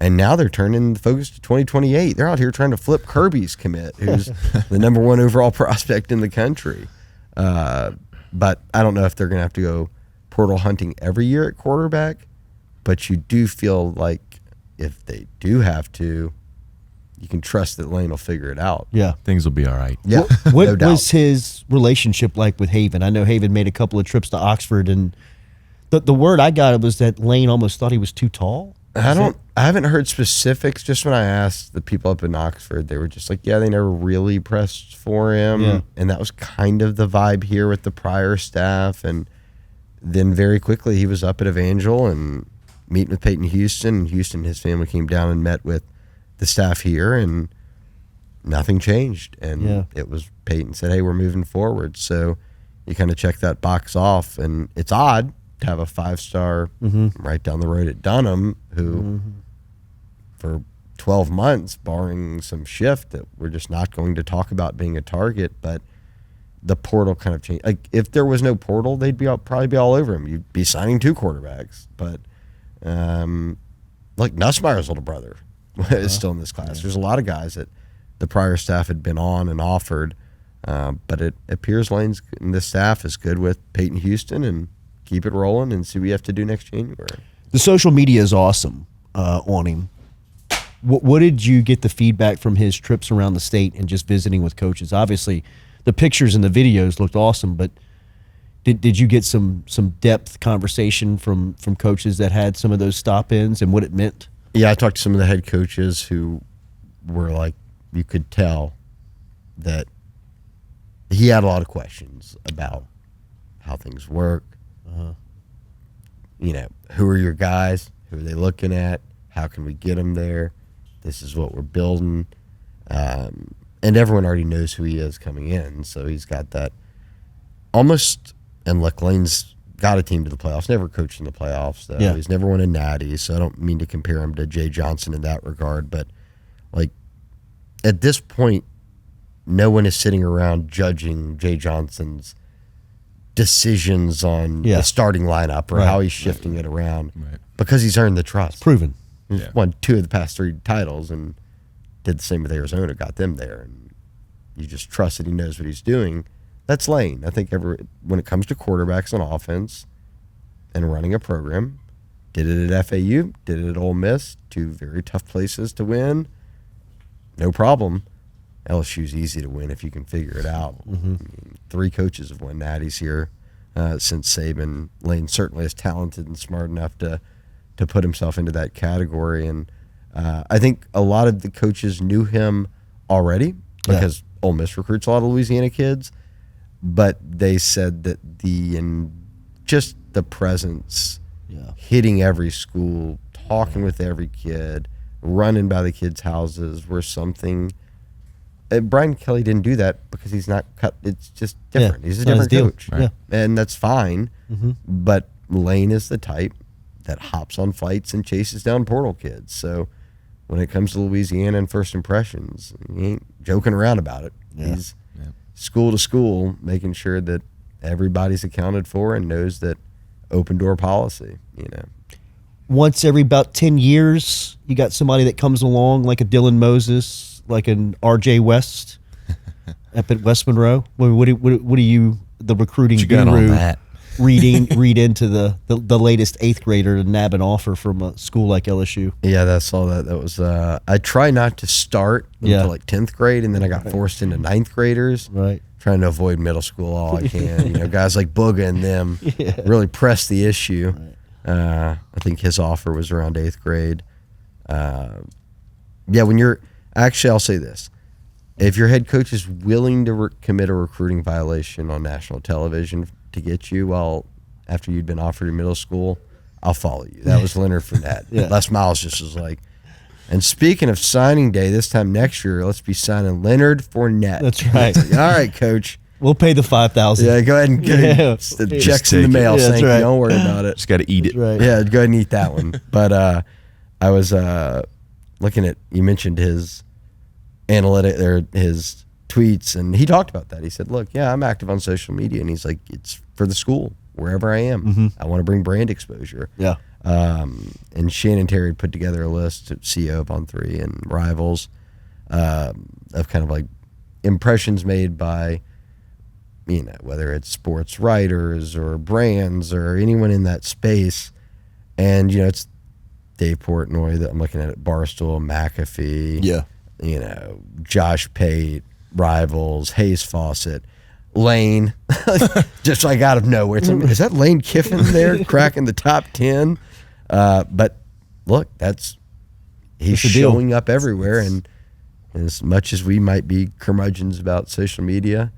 S3: And now they're turning the focus to 2028. They're out here trying to flip Kirby's commit, who's the number 1 overall prospect in the country. But I don't know if they're going to have to go portal hunting every year at quarterback, but you do feel like if they do have to, you can trust that Lane will figure it out.
S1: Yeah.
S2: Things will be all right.
S3: Yeah.
S1: What was his relationship like with Haven? I know Haven made a couple of trips to Oxford, and the word I got was that Lane almost thought he was too tall.
S3: I haven't heard specifics. Just when I asked the people up in Oxford, they were just like, yeah, they never really pressed for him.
S1: Yeah.
S3: And that was kind of the vibe here with the prior staff. And then very quickly he was up at Evangel and meeting with Peyton Houston. Houston and his family came down and met with the staff here. And nothing changed. And it was Peyton said, hey, we're moving forward. So you kind of check that box off. And it's odd to have a 5-star right down the road at Dunham who for 12 months, barring some shift that we're just not going to talk about being a target, but the portal kind of changed. Like if there was no portal, they'd probably be all over him. You'd be signing 2 quarterbacks, but like Nussmeier's little brother is still in this class. There's a lot of guys that the prior staff had been on and offered, but it appears Lane's and the staff is good with Peyton Houston and keep it rolling and see what we have to do next January.
S1: The social media is awesome on him. What did you get the feedback from his trips around the state and just visiting with coaches? Obviously, the pictures and the videos looked awesome, but did you get some depth conversation from coaches that had some of those stop-ins and what it meant?
S3: Yeah, I talked to some of the head coaches who were like, you could tell that he had a lot of questions about how things work. You know, who are your guys? Who are they looking at? How can we get them there? This is what we're building. And everyone already knows who he is coming in. So he's got that almost, and look, Lane's got a team to the playoffs, never coached in the playoffs, though. Yeah. He's never won a natty, so I don't mean to compare him to Jay Johnson in that regard. But, like, at this point, no one is sitting around judging Jay Johnson's decisions on the starting lineup or how he's shifting it around because he's earned the trust.
S1: It's proven.
S3: He's won 2 of the past 3 titles and did the same with Arizona, got them there. And you just trust that he knows what he's doing. That's Lane. I think when it comes to quarterbacks and offense and running a program, did it at FAU, did it at Ole Miss, 2 very tough places to win. No problem. LSU's easy to win if you can figure it out. I mean, 3 coaches have won natties here since Saban. Lane certainly is talented and smart enough to put himself into that category. And I think a lot of the coaches knew him already because Ole Miss recruits a lot of Louisiana kids. But they said that just the presence, hitting every school, talking with every kid, running by the kids' houses were something. Brian Kelly didn't do that because he's not cut. It's just different. He's a different coach. Right. And that's fine. But Lane is the type that hops on flights and chases down portal kids. So when it comes to Louisiana and first impressions, he ain't joking around about it. He's school to school, making sure that everybody's accounted for and knows that open door policy, you know.
S1: Once every about 10 years, you got somebody that comes along like a Dylan Moses, like an RJ West up at West Monroe. What do you, the recruiting guru, read into the latest 8th grader to nab an offer from a school like LSU?
S3: Yeah, that's all that. That was I try not to start until like 10th grade, and then I got forced into 9th graders.
S1: Right.
S3: Trying to avoid middle school all I can. You know, guys like Booga and them really press the issue. Right. I think his offer was around 8th grade. When you're actually, I'll say this: if your head coach is willing to commit a recruiting violation on national television to get you after you'd been offered in middle school, I'll follow you. That was Leonard Fournette. Les Miles just was like, and speaking of signing day, this time next year, let's be signing Leonard Fournette.
S1: That's right.
S3: Like, all right, coach.
S1: We'll pay the $5,000.
S3: Yeah, go ahead and get the checks in the mail. Thank you. Don't worry about it.
S2: Just got to eat it.
S1: Right.
S3: Yeah, go ahead and eat that one. But I was looking at, you mentioned his analytic or his tweets, and he talked about that. He said, look, I'm active on social media, and he's like, it's for the school, wherever I am. I want to bring brand exposure.
S1: Yeah.
S3: And Shannon Terry put together a list, CEO of On 3 and Rivals, of kind of like impressions made by, you know, whether it's sports writers or brands or anyone in that space. And, you know, it's Dave Portnoy that I'm looking at Barstool, McAfee, you know, Josh Pate, Rivals, Hayes Fawcett, Lane, just like out of nowhere. Is that Lane Kiffin there cracking the top 10? But look, he's showing up everywhere. And as much as we might be curmudgeons about social media,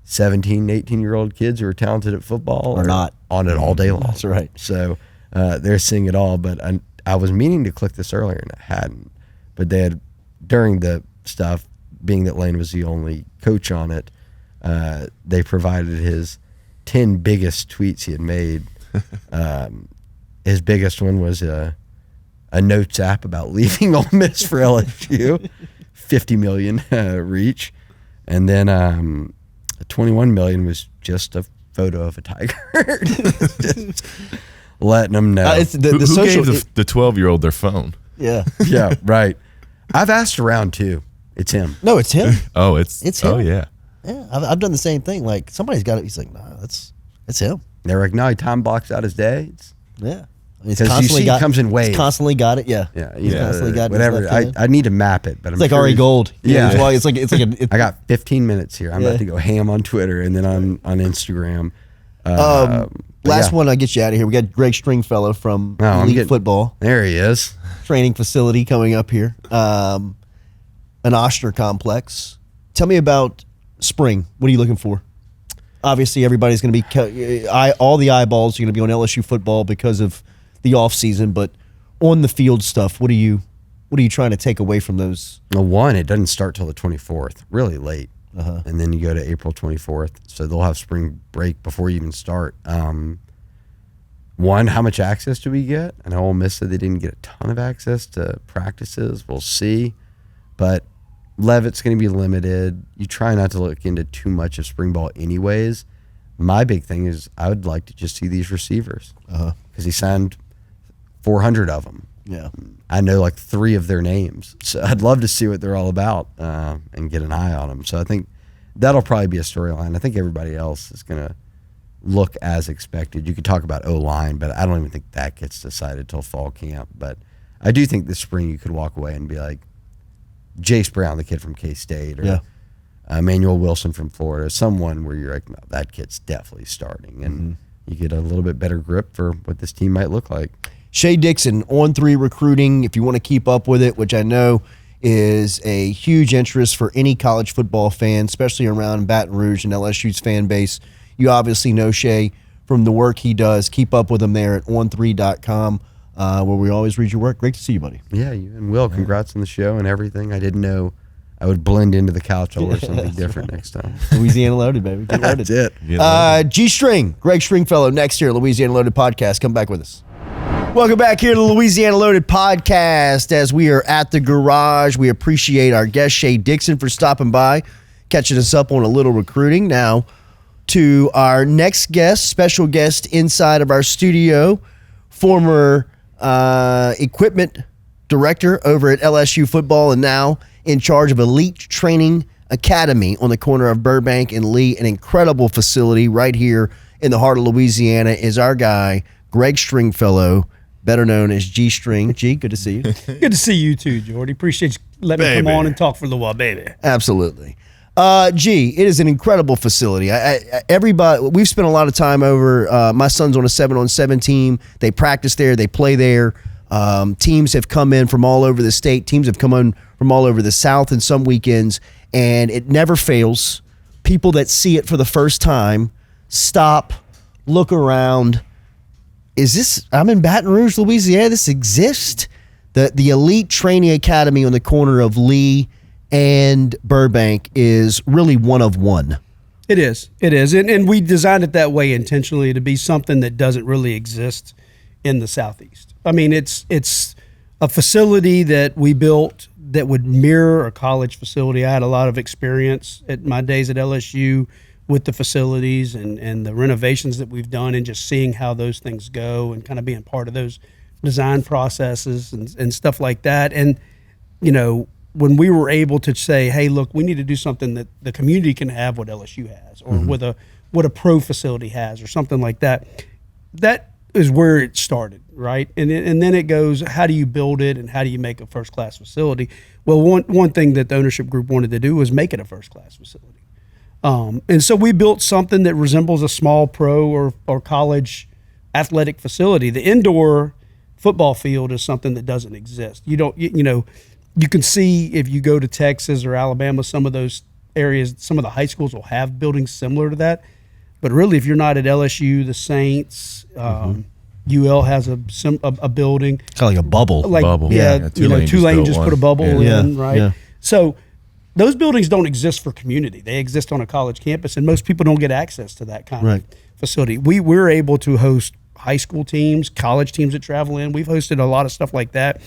S3: 17, 18-year-old kids who are talented at football are not on it all day long.
S1: That's right.
S3: So they're seeing it all. But I was meaning to click this earlier and I hadn't. But they had, during the stuff, being that Lane was the only coach on it, they provided his 10 biggest tweets he had made. His biggest one was a notes app about leaving Ole Miss for LSU, 50 million reach, and then 21 million was just a photo of a tiger, just letting them know.
S2: Who gave the 12-year-old their phone?
S1: Yeah,
S3: yeah, right. I've asked around too. It's him.
S1: No, it's him.
S2: Oh, it's him. Oh, yeah.
S1: Yeah, I've done the same thing. Like, somebody's got it. He's like, nah, it's him.
S3: They're like, no, he time blocks out his day.
S1: Yeah.
S3: Because you see, he comes in waves.
S1: He's constantly got it. Yeah.
S3: Yeah.
S1: He's constantly got
S3: whatever. I need to map it, but
S1: it's like Ari Gold.
S3: Yeah.
S1: It's like
S3: I got 15 minutes here. I'm about to go ham on Twitter and then on Instagram.
S1: Last one, I'll get you out of here. We got Greg Stringfellow from Elite Football.
S3: There he is.
S1: Training facility coming up here. An Oshner complex. Tell me about spring. What are you looking for? Obviously, everybody's going to be all the eyeballs are going to be on LSU football because of the off season, but on the field stuff, what are you trying to take away from those?
S3: Well, one, it doesn't start till the 24th, really late, and then you go to April 24th, so they'll have spring break before you even start. One, how much access do we get? I know Ole Miss said they didn't get a ton of access to practices. We'll see, but Levitt's going to be limited. You try not to look into too much of spring ball anyways. My big thing is I would like to just see these receivers because he signed 400 of them.
S1: Yeah,
S3: I know like 3 of their names, so I'd love to see what they're all about and get an eye on them. So I think that'll probably be a storyline. I think everybody else is going to look as expected. You could talk about O-line, but I don't even think that gets decided till fall camp. But I do think this spring you could walk away and be like, Jace Brown, the kid from K-State, or Emmanuel Wilson from Florida, someone where you're like, no, that kid's definitely starting. And you get a little bit better grip for what this team might look like.
S1: Shea Dixon, On3 Recruiting, if you want to keep up with it, which I know is a huge interest for any college football fan, especially around Baton Rouge and LSU's fan base. You obviously know Shea from the work he does. Keep up with him there at on3.com. Where we always read your work. Great to see you, buddy.
S3: Yeah, you and Will. Congrats on the show and everything. I didn't know I would blend into the couch. I'll wear something different next time.
S1: Louisiana Loaded, baby. Get loaded.
S3: That's it.
S1: G-String, Greg Stringfellow, next here, Louisiana Loaded Podcast. Come back with us. Welcome back here to the Louisiana Loaded Podcast. As we are at the garage, we appreciate our guest, Shea Dixon, for stopping by, catching us up on a little recruiting. Now, to our next guest, special guest inside of our studio, former equipment director over at LSU football and now in charge of Elite Training Academy on the corner of Burbank and Lee, an incredible facility right here in the heart of Louisiana, is our guy, Greg Stringfellow, better known as G-String. G, good to see you.
S4: Good to see you too, Jordy. Appreciate you letting me come on and talk for a little while, baby.
S1: Absolutely. G, it is an incredible facility. Everybody, we've spent a lot of time over. My son's on a 7-on-7 team. They practice there. They play there. Teams have come in from all over the state. Teams have come in from all over the South and some weekends, and it never fails. People that see it for the first time stop, look around. Is this? I'm in Baton Rouge, Louisiana. This exists. The Elite Training Academy on the corner of Lee and Burbank is really one of one.
S4: It is. And we designed it that way intentionally to be something that doesn't really exist in the Southeast. I mean, it's a facility that we built that would mirror a college facility. I had a lot of experience at my days at LSU with the facilities and the renovations that we've done and just seeing how those things go and kind of being part of those design processes and stuff like that. And, you know, when we were able to say, hey, look, we need to do something that the community can have what LSU has or what a pro facility has or something like that, that is where it started, right? And then it goes, how do you build it and how do you make a first-class facility? Well, one thing that the ownership group wanted to do was make it a first-class facility. And so we built something that resembles a small pro or college athletic facility. The indoor football field is something that doesn't exist. You can see if you go to Texas or Alabama, some of those areas, some of the high schools will have buildings similar to that. But really, if you're not at LSU, the Saints, UL has a building.
S1: Kind of like a bubble.
S4: Tulane just put a bubble in, right? Yeah. So those buildings don't exist for community. They exist on a college campus, and most people don't get access to that kind of facility. We're able to host high school teams, college teams that travel in. We've hosted a lot of stuff like that.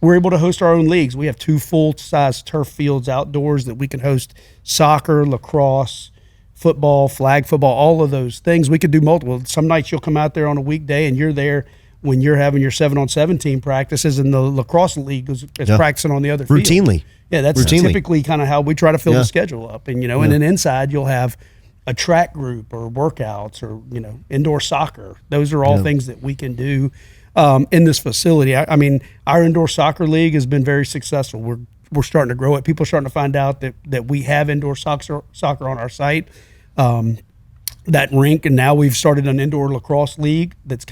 S4: We're able to host our own leagues. We have 2 full-size turf fields outdoors that we can host soccer, lacrosse, football, flag football, all of those things. We could do multiple. Some nights you'll come out there on a weekday and you're there when you're having your 7-on-7 team practices, and the lacrosse league is practicing on the other field.
S1: Routinely.
S4: Yeah, that's typically kind of how we try to fill the schedule up. And, and then inside you'll have a track group or workouts or, indoor soccer. Those are all things that we can do in this facility. I mean, our indoor soccer league has been very successful. We're starting to grow it. People are starting to find out that we have indoor soccer on our site, that rink, and now we've started an indoor lacrosse league that's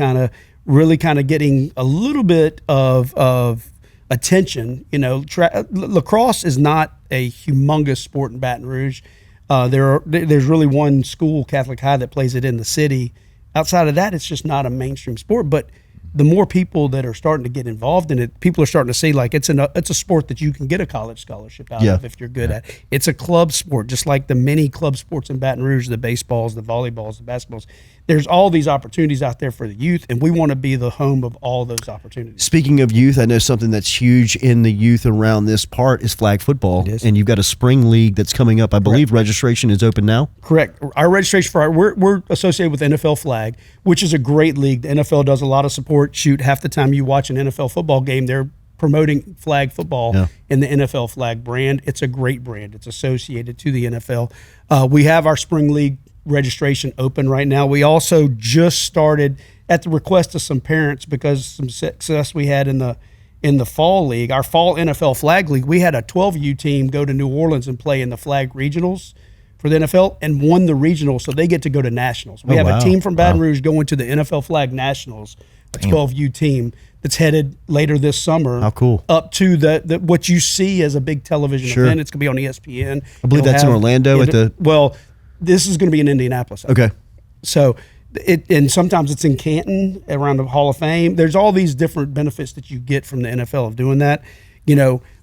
S4: really getting a little bit of attention. Lacrosse is not a humongous sport in Baton Rouge. There's really one school, Catholic High, that plays it in the city. Outside of that, it's just not a mainstream sport. But the more people that are starting to get involved in it, people are starting to see it's a sport that you can get a college scholarship out of if you're good at it. It's a club sport, just like the many club sports in Baton Rouge, the baseballs, the volleyballs, the basketballs. There's all these opportunities out there for the youth, and we want to be the home of all those opportunities. Speaking
S1: of youth, I know something that's huge in the youth around this part is flag football.
S4: It is.
S1: And you've got a spring league that's coming up. I believe registration is open now?
S4: Correct. Our registration we're associated with NFL Flag, which is a great league. The NFL does a lot of support. Shoot, half the time you watch an NFL football game, they're promoting flag football in the NFL Flag brand. It's a great brand. It's associated to the NFL. We have our spring league registration open right now. We also just started at the request of some parents because some success we had in the fall league, our fall NFL Flag League. We had a 12U team go to New Orleans and play in the flag regionals for the NFL and won the regionals, so they get to go to nationals. We have a team from Baton Rouge going to the NFL Flag Nationals, a 12U team that's headed later this summer.
S1: How cool.
S4: Up to the what you see as a big television event. It's going to be on ESPN.
S1: I believe that's in Orlando
S4: this is going to be in Indianapolis.
S1: Okay.
S4: So and sometimes it's in Canton around the Hall of Fame. There's all these different benefits that you get from the NFL of doing that.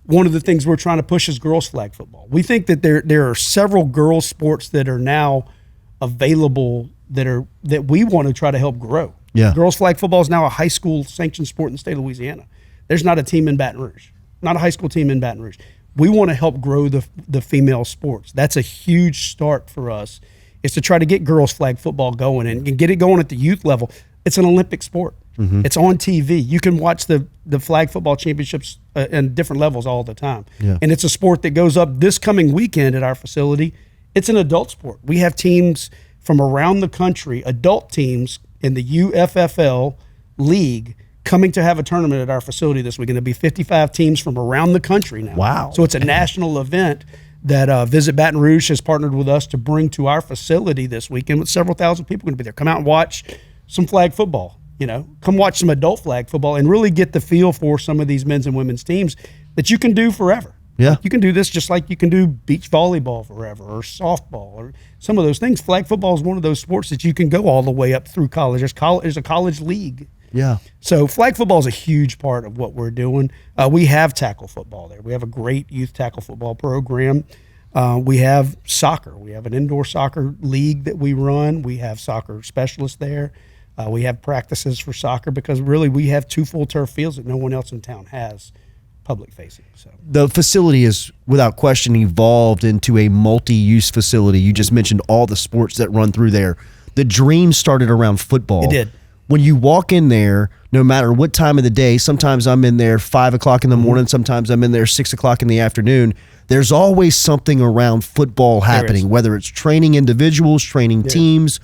S4: One of the things we're trying to push is girls flag football. We think that there are several girls sports that are now available that we want to try to help grow.
S1: Yeah.
S4: Girls flag football is now a high school sanctioned sport in the state of Louisiana. There's not a team in Baton Rouge, not a high school team in Baton Rouge. We want to help grow the female sports. That's a huge start for us, is to try to get girls flag football going and get it going at the youth level. It's an Olympic sport. Mm-hmm. It's on TV. You can watch the flag football championships in different levels all the time.
S1: Yeah.
S4: And it's a sport that goes up this coming weekend at our facility. It's an adult sport. We have teams from around the country, adult teams in the UFFL league, coming to have a tournament at our facility this weekend. There'll be 55 teams from around the country now.
S1: Wow.
S4: So it's a national event that Visit Baton Rouge has partnered with us to bring to our facility this weekend, with several thousand people going to be there. Come out and watch some flag football. Come watch some adult flag football and really get the feel for some of these men's and women's teams that you can do forever.
S1: Yeah.
S4: You can do this just like you can do beach volleyball forever or softball or some of those things. Flag football is one of those sports that you can go all the way up through college. There's a college league.
S1: Yeah.
S4: So flag football is a huge part of what we're doing. We have tackle football there. We have a great youth tackle football program. We have soccer. We have an indoor soccer league that we run. We have soccer specialists there. We have practices for soccer because really we have 2 full turf fields that no one else in town has public facing. So
S1: the facility is without question evolved into a multi-use facility. You just mentioned all the sports that run through there. The dream started around football.
S4: It did.
S1: When you walk in there, no matter what time of the day, sometimes I'm in there 5 o'clock in the morning, sometimes I'm in there 6 o'clock in the afternoon. There's always something around football happening, whether it's training individuals, training teams,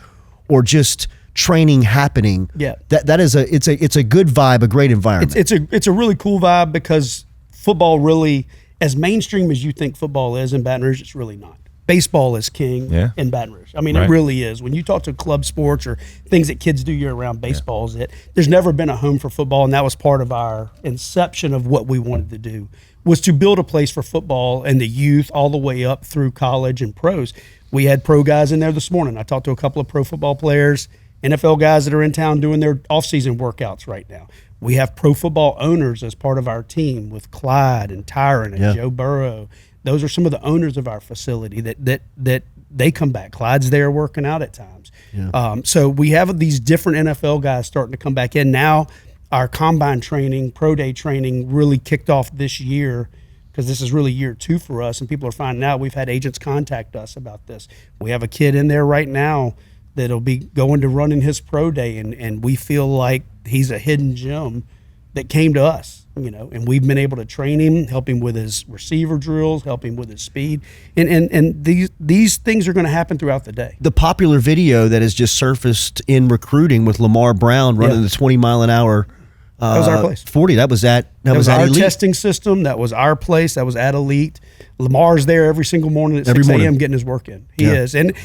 S1: or just training happening.
S4: Yeah.
S1: That is it's a good vibe, a great environment.
S4: It's a really cool vibe because football really, as mainstream as you think football is in Baton Rouge, it's really not. Baseball is king in Baton Rouge. I mean, it really is. When you talk to club sports or things that kids do year-round, baseball is it. There's never been a home for football, and that was part of our inception of what we wanted to do, was to build a place for football and the youth all the way up through college and pros. We had pro guys in there this morning. I talked to a couple of pro football players, NFL guys that are in town doing their off-season workouts right now. We have pro football owners as part of our team with Clyde and Tyron and Joe Burrow Those are some of the owners of our facility that they come back. Clyde's there working out at times. Yeah. So we have these different NFL guys starting to come back in. Now our combine training, pro day training really kicked off this year because this is really year 2 for us, and people are finding out. We've had agents contact us about this. We have a kid in there right now that'll be going to running his pro day, and we feel like he's a hidden gem that came to us, and we've been able to train him, help him with his receiver drills, help him with his speed, and these things are going to happen throughout the day.
S1: The popular video that has just surfaced in recruiting with Lamar Brown running the 20-mile-an-hour
S4: that was our place.
S1: 40. That was our
S4: Elite
S1: testing
S4: system. That was our place. That was at Elite. Lamar's there every single morning at 6 a.m. getting his work in. He is, and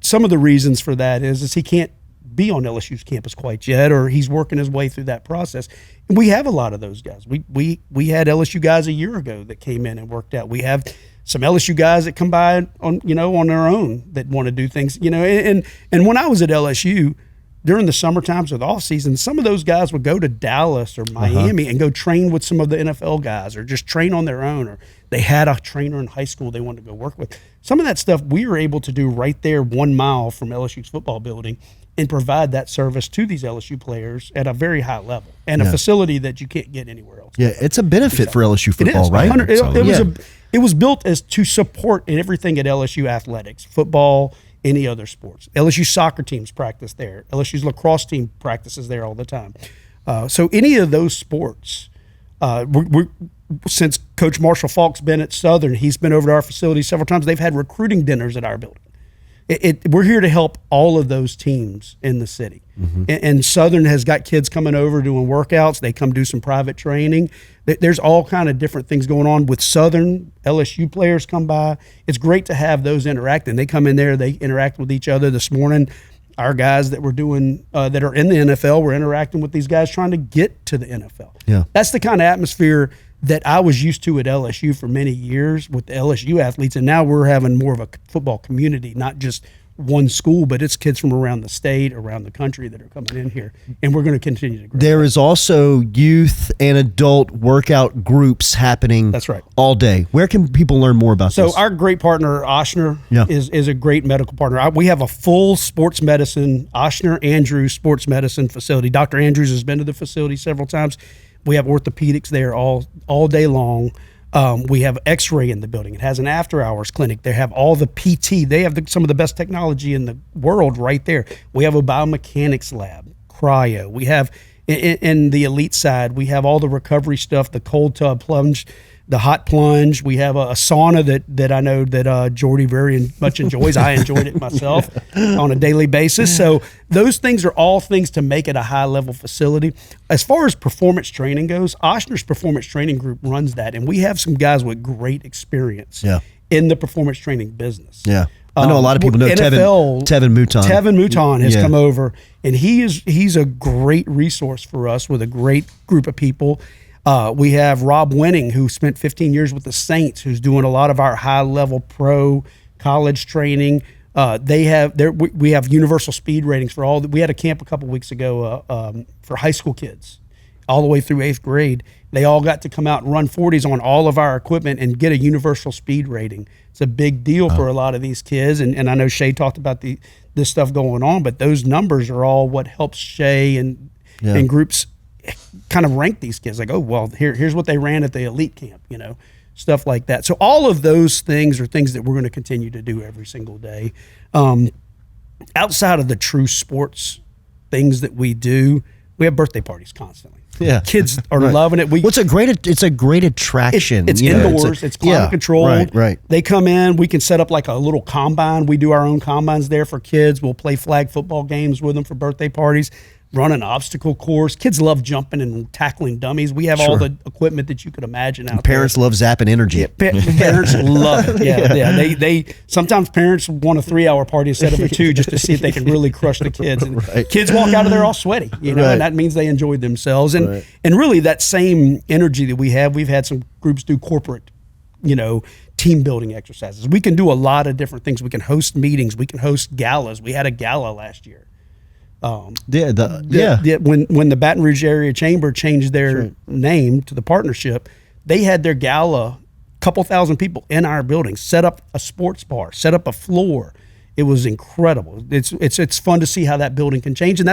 S4: some of the reasons for that is he can't be on LSU's campus quite yet, or he's working his way through that process. And we have a lot of those guys. We had LSU guys a year ago that came in and worked out. We have some LSU guys that come by on their own that want to do things. And when I was at LSU during the summer times or the off season, some of those guys would go to Dallas or Miami and go train with some of the NFL guys, or just train on their own, or they had a trainer in high school they wanted to go work with. Some of that stuff we were able to do right there 1 mile from LSU's football building, and provide that service to these LSU players at a very high level and a facility that you can't get anywhere else.
S1: Yeah, it's a benefit for LSU football, right?
S4: It was built as to support everything at LSU athletics, football, any other sports. LSU soccer teams practice there. LSU's lacrosse team practices there all the time. So any of those sports, since Coach Marshall Falk's been at Southern, he's been over to our facility several times. They've had recruiting dinners at our building. We're here to help all of those teams in the city. Mm-hmm. And Southern has got kids coming over doing workouts. They come do some private training. There's all kind of different things going on with Southern. LSU players come by. It's great to have those interacting. They come in there, they interact with each other. This morning, our guys that we're doing that are in the NFL were interacting with these guys trying to get to the NFL.
S1: Yeah.
S4: That's the kind of atmosphere that I was used to at LSU for many years with the LSU athletes, and now we're having more of a football community, not just one school, but it's kids from around the state, around the country that are coming in here, and we're going to continue to grow.
S1: There is also youth and adult workout groups happening.
S4: That's right.
S1: All day. Where can people learn more about this?
S4: So our great partner, Ochsner, is a great medical partner. We have a full sports medicine, Ochsner Andrews sports medicine facility. Dr. Andrews has been to the facility several times. We have orthopedics there all day long. We have X-ray in the building. It has an after-hours clinic. They have all the PT. They have some of the best technology in the world right there. We have a biomechanics lab, cryo. We have, in the elite side, we have all the recovery stuff, the cold tub plunge, the hot plunge. We have a sauna that I know that Jordy very much enjoys. I enjoyed it myself on a daily basis. So those things are all things to make it a high-level facility. As far as performance training goes, Ochsner's Performance Training Group runs that, and we have some guys with great experience in the performance training business.
S1: Yeah. I know a lot of people know
S4: NFL,
S1: Tevin Mouton.
S4: Tevin Mouton has come over, and he's a great resource for us with a great group of people. We have Rob Winning, who spent 15 years with the Saints, who's doing a lot of our high-level pro college training. We have universal speed ratings for all. We had a camp a couple weeks ago for high school kids, all the way through 8th grade. They all got to come out and run 40s on all of our equipment and get a universal speed rating. It's a big deal for a lot of these kids, and I know Shea talked about this stuff going on, but those numbers are all what helps Shea and groups kind of rank these kids, like, oh, well, here's what they ran at the elite camp, stuff like that. So all of those things are things that we're going to continue to do every single day. Outside of the true sports things that we do, we have birthday parties constantly.
S1: Yeah,
S4: kids are loving it.
S1: It's a great attraction.
S4: It's indoors. It's climate controlled.
S1: Right.
S4: They come in. We can set up like a little combine. We do our own combines there for kids. We'll play flag football games with them for birthday parties. Run an obstacle course. Kids love jumping and tackling dummies. We have all the equipment that you could imagine out
S1: Parents
S4: there.
S1: love zapping energy.
S4: Yeah, parents love it. Yeah. They sometimes parents want a 3-hour party instead of a 2 just to see if they can really crush the kids. And kids walk out of there all sweaty, and that means they enjoyed themselves. And really that same energy that we've had some groups do corporate, team building exercises. We can do a lot of different things. We can host meetings. We can host galas. We had a gala last year. When the Baton Rouge Area Chamber changed their name to the partnership, they had their gala couple thousand people in our building, set up a sports bar, set up a floor. It was incredible. It's fun to see how that building can change, and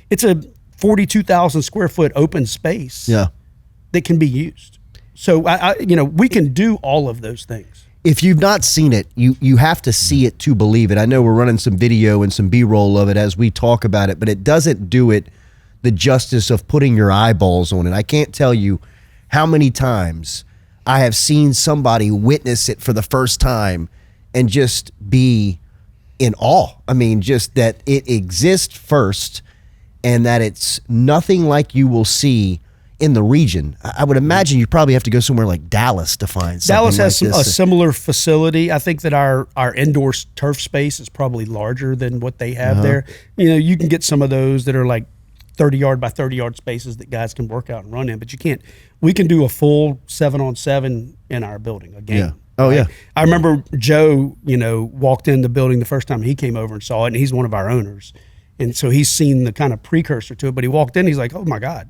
S4: it's a 42,000 square foot open space that can be used. So we can do all of those things.
S1: If you've not seen it, you have to see it to believe it. I know we're running some video and some B-roll of it as we talk about it, but it doesn't do it the justice of putting your eyeballs on it. I can't tell you how many times I have seen somebody witness it for the first time and just be in awe. I mean, just that it exists first and that it's nothing like you will see in the region. I would imagine you probably have to go somewhere like Dallas to find something
S4: Dallas has
S1: like this.
S4: A similar facility. I think that our indoor turf space is probably larger than what they have there. You can get some of those that are like 30-yard by 30-yard spaces that guys can work out and run in, but you can't. We can do a full 7-on-7 in our building, a game.
S1: Yeah. Oh, right? Yeah.
S4: I remember Joe, walked in the building the first time he came over and saw it, and he's one of our owners. And so he's seen the kind of precursor to it, but he walked in, he's like, oh my God,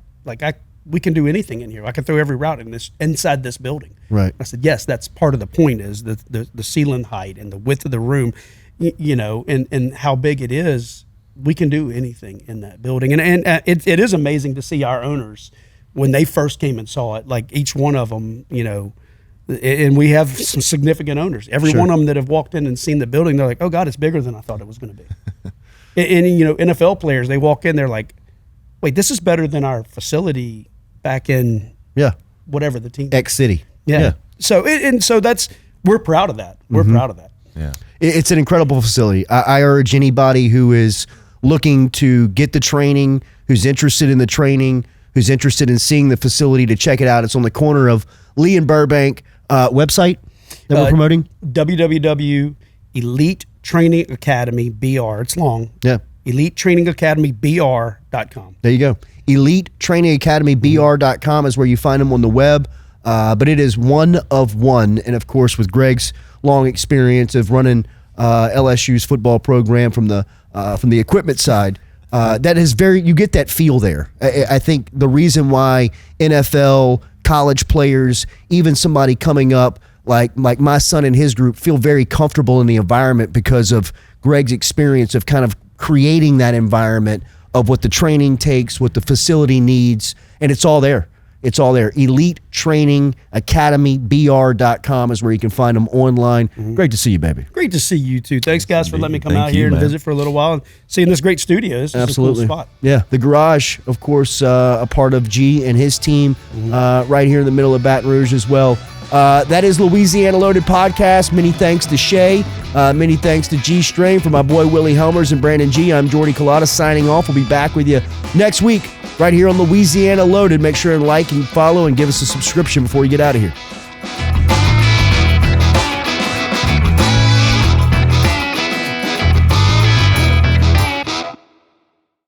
S4: we can do anything in here. I can throw every route inside this building.
S1: Right.
S4: I said, yes, that's part of the point is the ceiling height and the width of the room, and how big it is. We can do anything in that building. And it is amazing to see our owners when they first came and saw it, like each one of them, and we have some significant owners. Every one of them that have walked in and seen the building, they're like, oh God, it's bigger than I thought it was going to be. and NFL players, they walk in, they're like, wait, this is better than our facility back in whatever the team.
S1: X City.
S4: Yeah. So we're proud of that. We're proud of that.
S2: Yeah.
S1: It's an incredible facility. I urge anybody who is looking to get the training, who's interested in the training, who's interested in seeing the facility to check it out. It's on the corner of Lee and Burbank. Website that we're promoting?
S4: www.Elite Training Academy BR. It's long.
S1: Yeah.
S4: EliteTrainingAcademyBR.com.
S1: There you go. EliteTrainingAcademyBR.com is where you find them on the web. But it is one of one. And of course, with Greg's long experience of running LSU's football program from the equipment side, that is you get that feel there. I think the reason why NFL, college players, even somebody coming up like my son and his group feel very comfortable in the environment because of Greg's experience of kind of creating that environment of what the training takes, what the facility needs, and it's all there. It's all there. EliteTrainingAcademyBR.com is where you can find them online. Great to see you, baby.
S4: Great to see you, too. Thanks, guys, for letting me come out here and visit for a little while and see in this great studio. This is a cool spot.
S1: Yeah, the garage, of course, a part of G and his team right here in the middle of Baton Rouge as well. That is Louisiana Loaded Podcast. Many thanks to Shea. Many thanks to G Strain. For my boy Willie Helmers and Brandon G, I'm Jordy Collada signing off. We'll be back with you next week right here on Louisiana Loaded. Make sure and like and follow and give us a subscription before you get out of here.